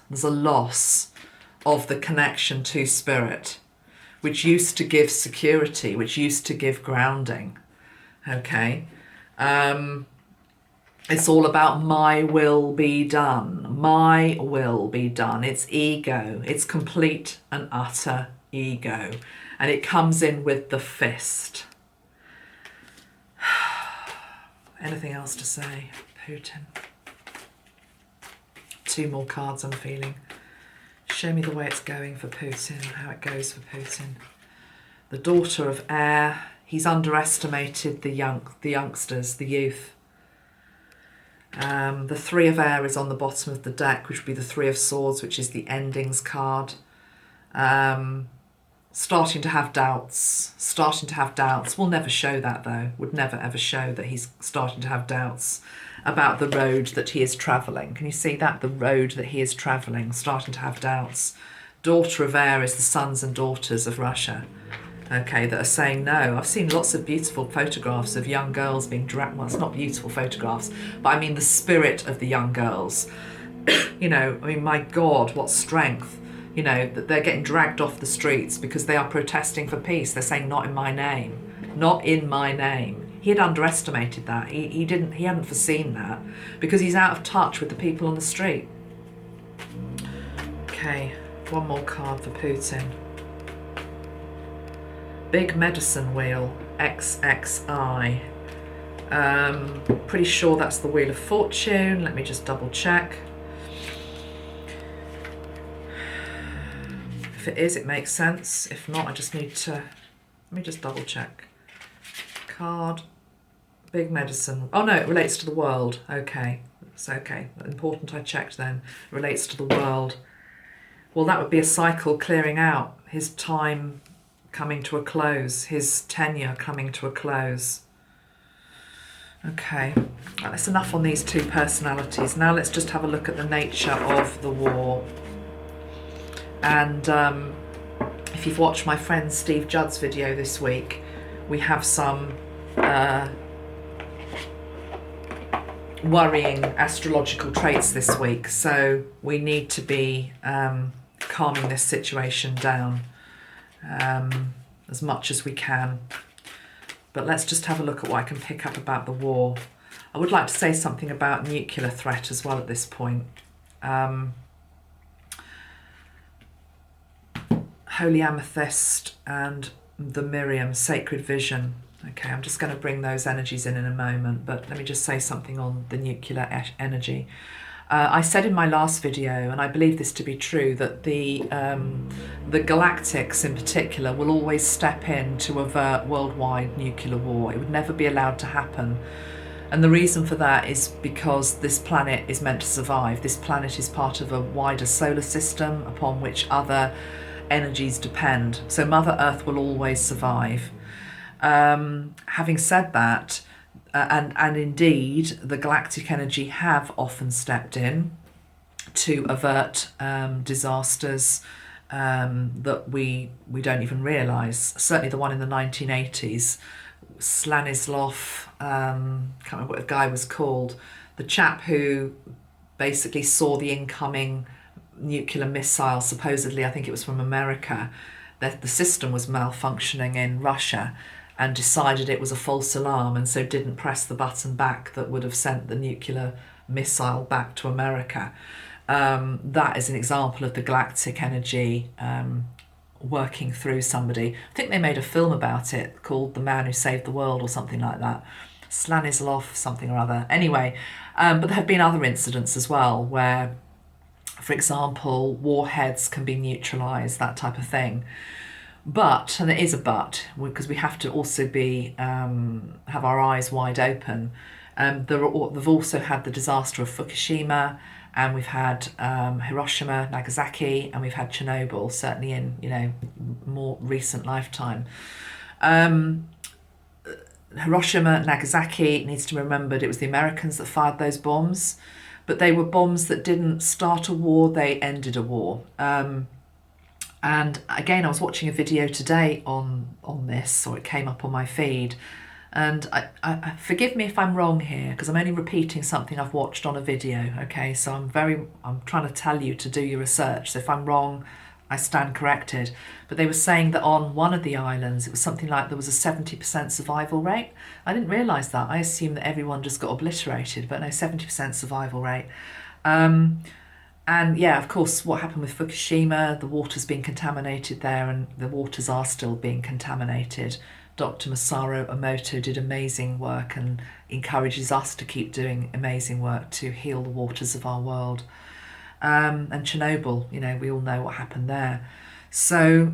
of the connection to spirit, which used to give security, which used to give grounding, okay? It's all about my will be done, my will be done. It's ego, it's complete and utter ego. And it comes in with the fist. Anything else to say? Putin. 2 more cards I'm feeling. Show me the way it's going for Putin, how it goes for Putin. The daughter of air. He's underestimated the youngsters, the youth. The 3 of air is on the bottom of the deck, which would be the 3 of swords, which is the endings card. Starting to have doubts. Will never show that though. Would never ever show that he's starting to have doubts about the road that he is travelling. Can you see that? The road that he is travelling, starting to have doubts. Daughter of air is the sons and daughters of Russia, okay, that are saying no. I've seen lots of beautiful photographs of young girls being dragged. Well, it's not beautiful photographs, but I mean the spirit of the young girls. You know, I mean, my God, what strength. You know, that they're getting dragged off the streets because they are protesting for peace. They're saying, not in my name, not in my name. He had underestimated that. He hadn't foreseen that because he's out of touch with the people on the street. Okay, 1 more card for Putin. Big medicine wheel, XXI. Pretty sure that's the Wheel of Fortune. Let me just double check. If it is, it makes sense. If not, I just need to, let me just double check. Card, big medicine. Oh no, it relates to the world. Okay, it's okay. Important I checked then. It relates to the world. Well, that would be a cycle clearing out. His time coming to a close. His tenure coming to a close. Okay, that's enough on these 2 personalities. Now let's just have a look at the nature of the war. And if you've watched my friend Steve Judd's video this week, we have some worrying astrological traits this week. So we need to be calming this situation down as much as we can. But let's just have a look at what I can pick up about the war. I would like to say something about nuclear threat as well at this point. Holy Amethyst and the Miriam, Sacred Vision. Okay, I'm just going to bring those energies in a moment, but let me just say something on the nuclear energy. I said in my last video, and I believe this to be true, that the galactics in particular will always step in to avert worldwide nuclear war. It would never be allowed to happen. And the reason for that is because this planet is meant to survive. This planet is part of a wider solar system upon which other energies depend. So Mother Earth will always survive. Having said that, and indeed the galactic energy have often stepped in to avert disasters that we don't even realise. Certainly the one in the 1980s, Stanislav, can't remember what the guy was called, the chap who basically saw the incoming nuclear missile, supposedly, I think it was from America, that the system was malfunctioning in Russia, and decided it was a false alarm, and so didn't press the button back that would have sent the nuclear missile back to America. That is an example of the galactic energy working through somebody. I think they made a film about it called The Man Who Saved the World or something like that. Stanislav something or other. Anyway, but there have been other incidents as well where, for example, warheads can be neutralised, that type of thing. But, and there is a but, because we have to also be have our eyes wide open. They've also had the disaster of Fukushima, and we've had Hiroshima, Nagasaki, and we've had Chernobyl, certainly in, you know, more recent lifetime. Hiroshima, Nagasaki, it needs to be remembered, it was the Americans that fired those bombs, but they were bombs that didn't start a war, they ended a war. And again, I was watching a video today on this, or it came up on my feed, and I forgive me if I'm wrong here, because I'm only repeating something I've watched on a video, okay? So I'm trying to tell you to do your research. So if I'm wrong, I stand corrected. But they were saying that on one of the islands, it was something like there was a 70% survival rate. I didn't realise that. I assumed that everyone just got obliterated, but no, 70% survival rate. And yeah, of course, what happened with Fukushima, the water's been contaminated there, and the waters are still being contaminated. Dr. Masaru Emoto did amazing work and encourages us to keep doing amazing work to heal the waters of our world. And Chernobyl, you know, we all know what happened there. So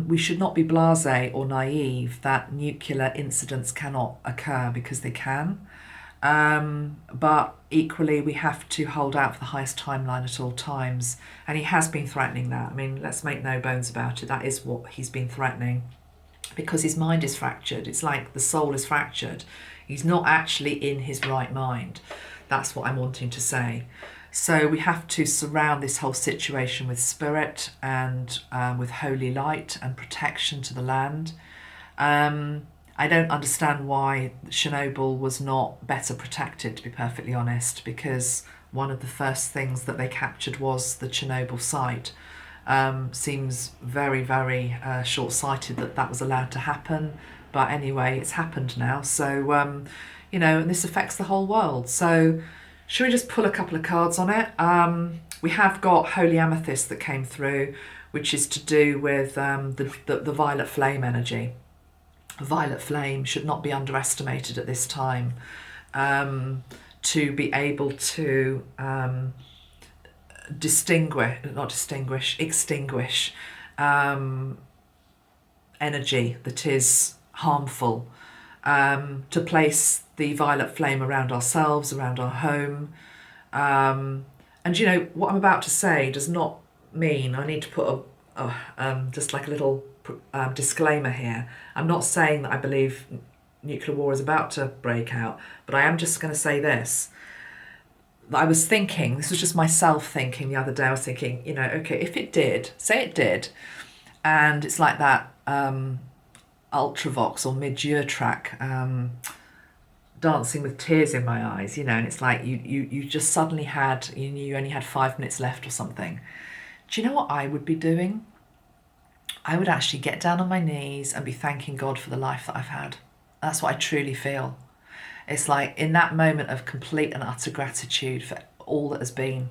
we should not be blasé or naive that nuclear incidents cannot occur, because they can. But equally, we have to hold out for the highest timeline at all times. And he has been threatening that. I mean, let's make no bones about it. That is what he's been threatening, because his mind is fractured. It's like the soul is fractured. He's not actually in his right mind. That's what I'm wanting to say. So we have to surround this whole situation with spirit and with holy light and protection to the land. I don't understand why Chernobyl was not better protected, to be perfectly honest, because one of the first things that they captured was the Chernobyl site. Seems very, very short-sighted that that was allowed to happen. But anyway, it's happened now. So, you know, and this affects the whole world. So should we just pull a couple of cards on it? We have got Holy Amethyst that came through, which is to do with the violet flame energy. Violet flame should not be underestimated at this time, to be able to extinguish energy that is harmful, to place the violet flame around ourselves, around our home. And you know, what I'm about to say does not mean I need to put just like a little disclaimer here. I'm not saying that I believe nuclear war is about to break out, but I am just going to say this. I was thinking, this was just myself thinking the other day, I was thinking, you know, okay, if it did, say it did, and it's like that Ultravox or Mid-Year track, Dancing with Tears in My Eyes, you know, and it's like you just suddenly had, you knew you only had 5 minutes left or something. Do you know what I would be doing? I would actually get down on my knees and be thanking God for the life that I've had. That's what I truly feel. It's like in that moment of complete and utter gratitude for all that has been.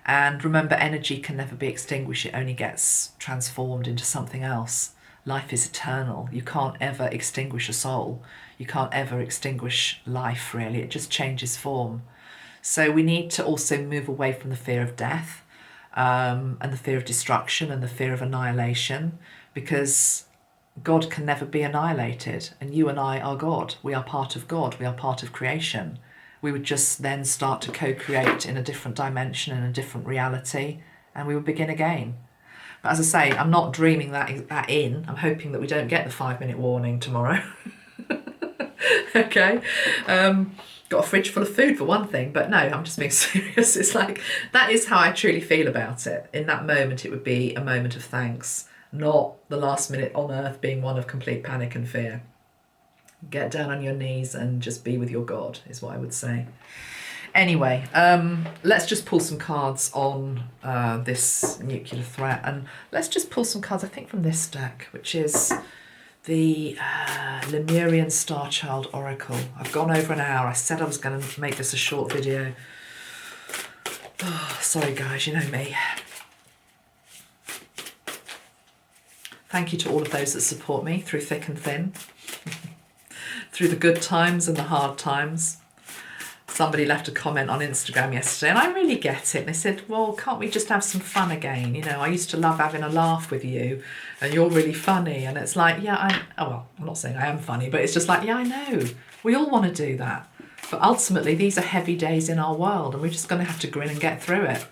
And remember, energy can never be extinguished. It only gets transformed into something else. Life is eternal. You can't ever extinguish a soul. You can't ever extinguish life, really. It just changes form. So we need to also move away from the fear of death, and the fear of destruction and the fear of annihilation, because God can never be annihilated, and you and I are God. We are part of God. We are part of creation. We would just then start to co-create in a different dimension, in a different reality, and we would begin again. But as I say, I'm not dreaming that in. I'm hoping that we don't get the 5-minute warning tomorrow. Okay. Got a fridge full of food for one thing, but no, I'm just being serious. It's like, that is how I truly feel about it. In that moment, it would be a moment of thanks, not the last minute on earth being one of complete panic and fear. Get down on your knees and just be with your God, is what I would say. Anyway, let's just pull some cards on this nuclear threat, and let's just pull some cards, I think, from this deck, which is the Lemurian Star Child Oracle. I've gone over an hour. I said I was going to make this a short video. Oh, sorry guys, you know me. Thank you to all of those that support me through thick and thin, through the good times and the hard times. Somebody left a comment on Instagram yesterday, and I really get it. They said, well, can't we just have some fun again? You know, I used to love having a laugh with you, and you're really funny. And it's like, yeah, well, I'm not saying I am funny, but it's just like, yeah, I know. We all want to do that. But ultimately, these are heavy days in our world, and we're just going to have to grin and get through it.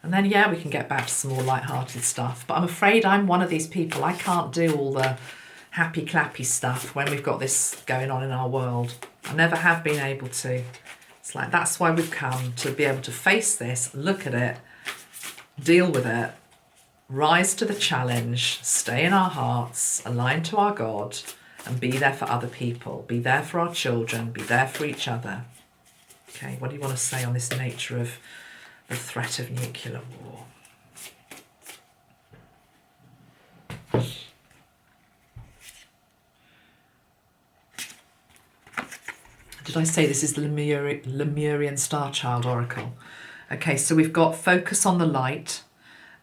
And then, yeah, we can get back to some more lighthearted stuff. But I'm afraid I'm one of these people. I can't do all the happy clappy stuff when we've got this going on in our world. I never have been able to. It's like, that's why we've come, to be able to face this, look at it, deal with it, rise to the challenge, stay in our hearts, align to our God, and be there for other people, be there for our children, be there for each other. Okay, what do you want to say on this nature of the threat of nuclear war? Did I say this is the Lemurian Star Child Oracle? Okay, so we've got focus on the light.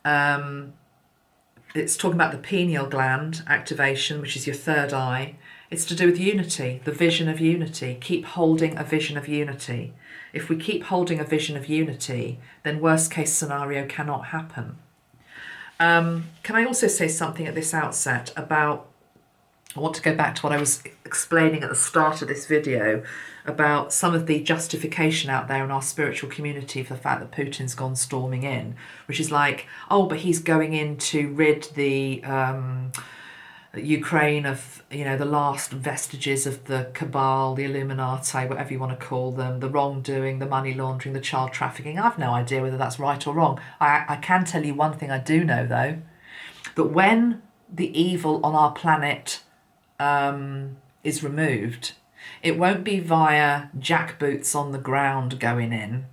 It's talking about the pineal gland activation, which is your third eye. It's to do with unity, the vision of unity. Keep holding a vision of unity. If we keep holding a vision of unity, then worst case scenario cannot happen. Can I also say something at this outset about, I want to go back to what I was explaining at the start of this video about some of the justification out there in our spiritual community for the fact that Putin's gone storming in, which is like, oh, but he's going in to rid the Ukraine of, you know, the last vestiges of the cabal, the Illuminati, whatever you want to call them, the wrongdoing, the money laundering, the child trafficking. I've no idea whether that's right or wrong. I can tell you one thing I do know, though, that when the evil on our planet is removed, it won't be via jackboots on the ground going in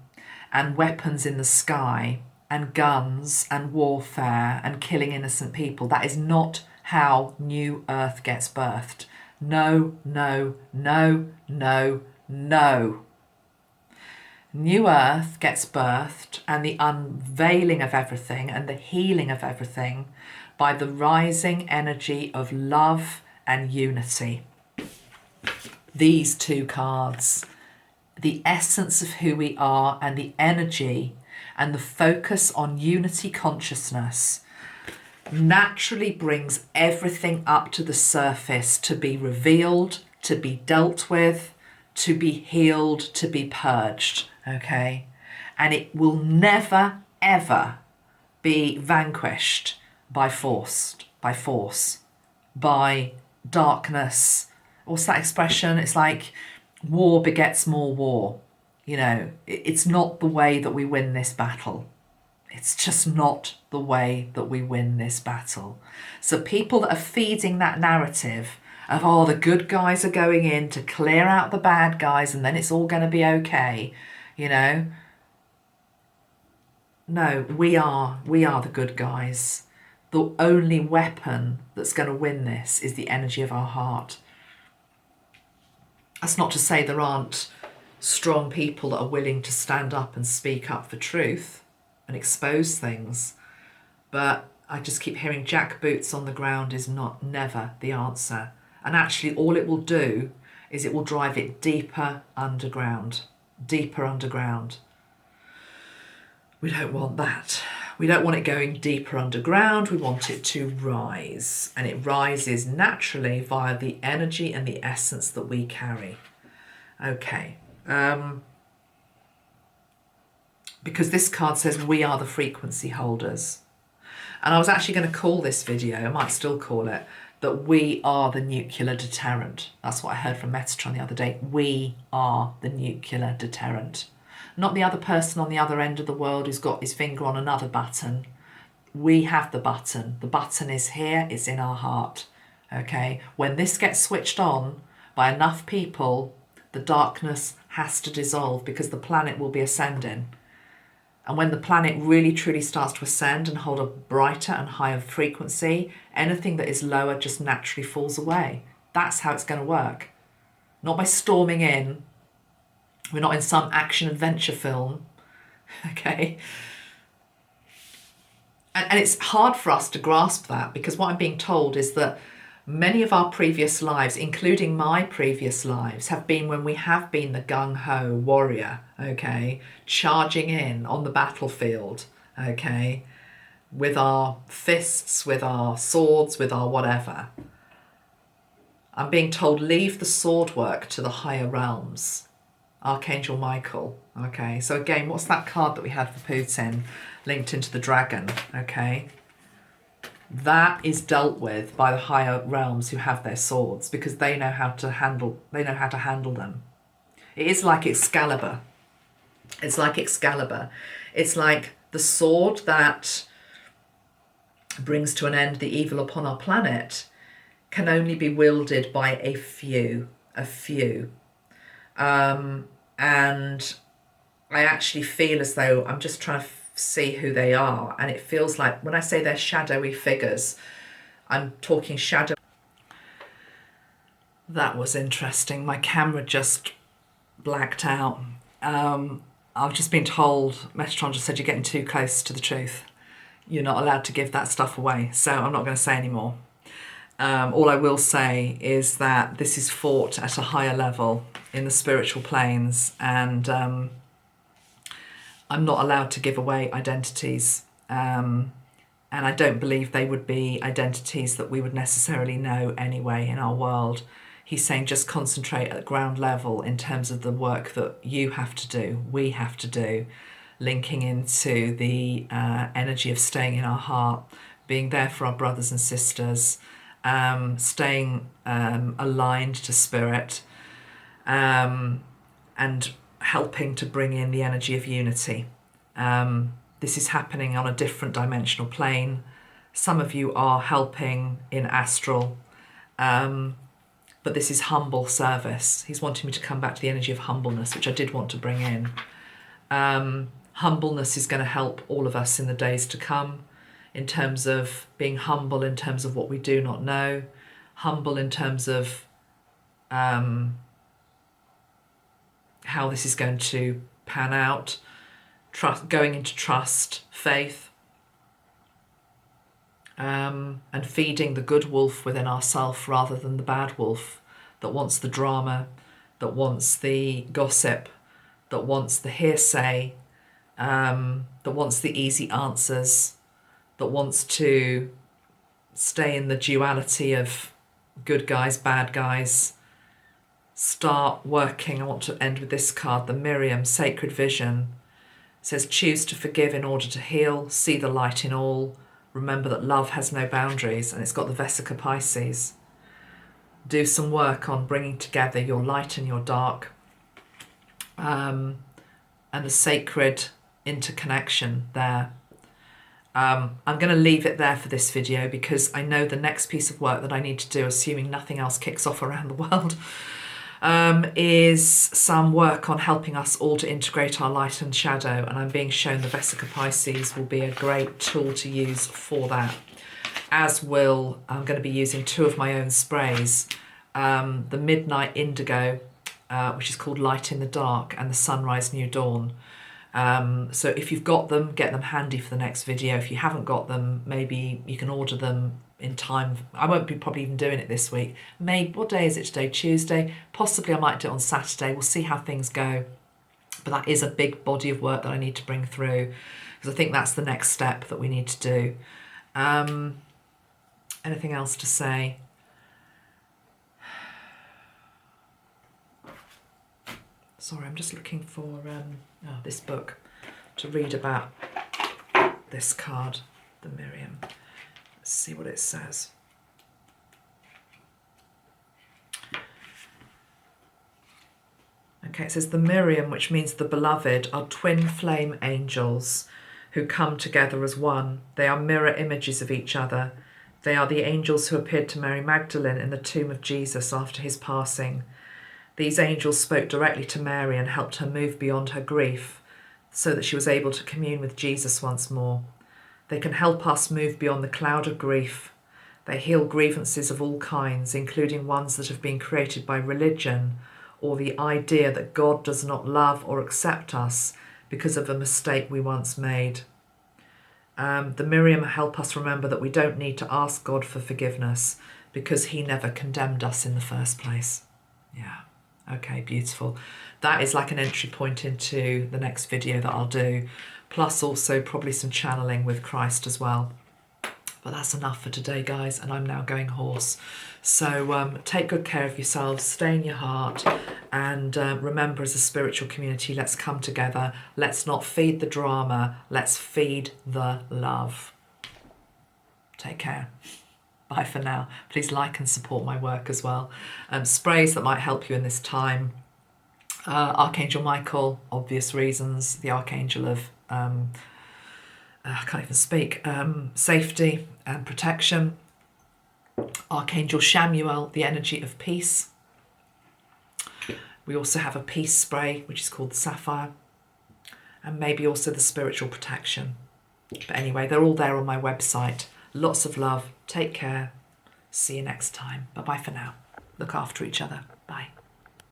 and weapons in the sky and guns and warfare and killing innocent people. That is not how New Earth gets birthed. No, no, no, no, no. New Earth gets birthed, and the unveiling of everything and the healing of everything by the rising energy of love and unity. These two cards, the essence of who we are and the energy and the focus on unity consciousness, naturally brings everything up to the surface to be revealed, to be dealt with, to be healed, to be purged, okay? And it will never, ever be vanquished by force, by darkness. What's that expression? It's like war begets more war. You know, it's not the way that we win this battle. It's just not the way that we win this battle. So people that are feeding that narrative of, oh, the good guys are going in to clear out the bad guys and then it's all going to be okay, you know. No, we are the good guys. The only weapon that's going to win this is the energy of our heart. That's not to say there aren't strong people that are willing to stand up and speak up for truth and expose things. But I just keep hearing jackboots on the ground is never the answer. And actually all it will do is it will drive it deeper underground. We don't want that. We don't want it going deeper underground. We want it to rise. And it rises naturally via the energy and the essence that we carry. Okay. Because this card says we are the frequency holders. And I was actually going to call this video, I might still call it, that we are the nuclear deterrent. That's what I heard from Metatron the other day. We are the nuclear deterrent. Not the other person on the other end of the world who's got his finger on another button. We have the button. The button is here, it's in our heart. Okay? When this gets switched on by enough people, the darkness has to dissolve because the planet will be ascending. And when the planet really truly starts to ascend and hold a brighter and higher frequency, anything that is lower just naturally falls away. That's how it's going to work. Not by storming in. We're not in some action adventure film. Okay? And it's hard for us to grasp that because what I'm being told is that Many of our previous lives, including my previous lives, have been when we have been the gung-ho warrior, okay, charging in on the battlefield, okay, with our fists, with our swords, with our whatever. I'm being told, leave the sword work to the higher realms. Archangel Michael, okay. So again, what's that card that we had for Putin linked into the dragon, okay? That is dealt with by the higher realms who have their swords, because they know how to handle them. It is like Excalibur. It's like Excalibur. It's like the sword that brings to an end the evil upon our planet can only be wielded by a few. And I actually feel as though I'm just trying to see who they are, and it feels like when I say they're shadowy figures, I'm talking shadow. That was interesting. My camera just blacked out. I've just been told, Metatron just said, you're getting too close to the truth. You're not allowed to give that stuff away, so I'm not going to say any more. All I will say is that this is fought at a higher level in the spiritual planes, and I'm not allowed to give away identities, and I don't believe they would be identities that we would necessarily know anyway in our world. He's saying just concentrate at ground level in terms of the work that you have to do, we have to do, linking into the energy of staying in our heart, being there for our brothers and sisters, staying aligned to spirit, and helping to bring in the energy of unity. This is happening on a different dimensional plane. Some of you are helping in astral, but this is humble service. He's wanting me to come back to the energy of humbleness, which I did want to bring in. Humbleness is going to help all of us in the days to come, in terms of being humble in terms of what we do not know, humble in terms of how this is going to pan out, going into trust, faith, and feeding the good wolf within ourselves rather than the bad wolf that wants the drama, that wants the gossip, that wants the hearsay, that wants the easy answers, that wants to stay in the duality of good guys, bad guys. Start working. I want to end with this card, the Miriam, Sacred Vision. It says, choose to forgive in order to heal, see the light in all, remember that love has no boundaries, and it's got the Vesica Pisces. Do some work on bringing together your light and your dark, and the sacred interconnection there. I'm going to leave it there for this video, because I know the next piece of work that I need to do, assuming nothing else kicks off around the world, is some work on helping us all to integrate our light and shadow, and I'm being shown the Vesica Pisces will be a great tool to use for that, as will, I'm going to be using 2 of my own sprays, the Midnight Indigo, which is called Light in the Dark, and the Sunrise New Dawn. So if you've got them, get them handy for the next video. If you haven't got them, maybe you can order them in time. I won't be probably even doing it this week. Maybe, what day is it today? Tuesday? Possibly I might do it on Saturday. We'll see how things go. But that is a big body of work that I need to bring through, because I think that's the next step that we need to do. Anything else to say? Sorry, I'm just looking for this book to read about this card, the Miriam. Let's see what it says. Okay, it says the Miriam, which means the beloved, are twin flame angels who come together as one. They are mirror images of each other. They are the angels who appeared to Mary Magdalene in the tomb of Jesus after his passing. These angels spoke directly to Mary and helped her move beyond her grief so that she was able to commune with Jesus once more. They can help us move beyond the cloud of grief. They heal grievances of all kinds, including ones that have been created by religion or the idea that God does not love or accept us because of a mistake we once made. The Miriam help us remember that we don't need to ask God for forgiveness because he never condemned us in the first place. Yeah. Okay, beautiful. That is like an entry point into the next video that I'll do, plus also probably some channeling with Christ as well. But that's enough for today, guys, and I'm now going hoarse. So take good care of yourselves, stay in your heart, and remember, as a spiritual community, let's come together. Let's not feed the drama, let's feed the love. Take care. Bye for now. Please like and support my work as well. Sprays that might help you in this time. Archangel Michael, obvious reasons, the Archangel of, I can't even speak, safety and protection. Archangel Shamuel, the energy of peace. We also have a peace spray, which is called the Sapphire. And maybe also the spiritual protection. But anyway, they're all there on my website. Lots of love. Take care. See you next time. Bye-bye for now. Look after each other.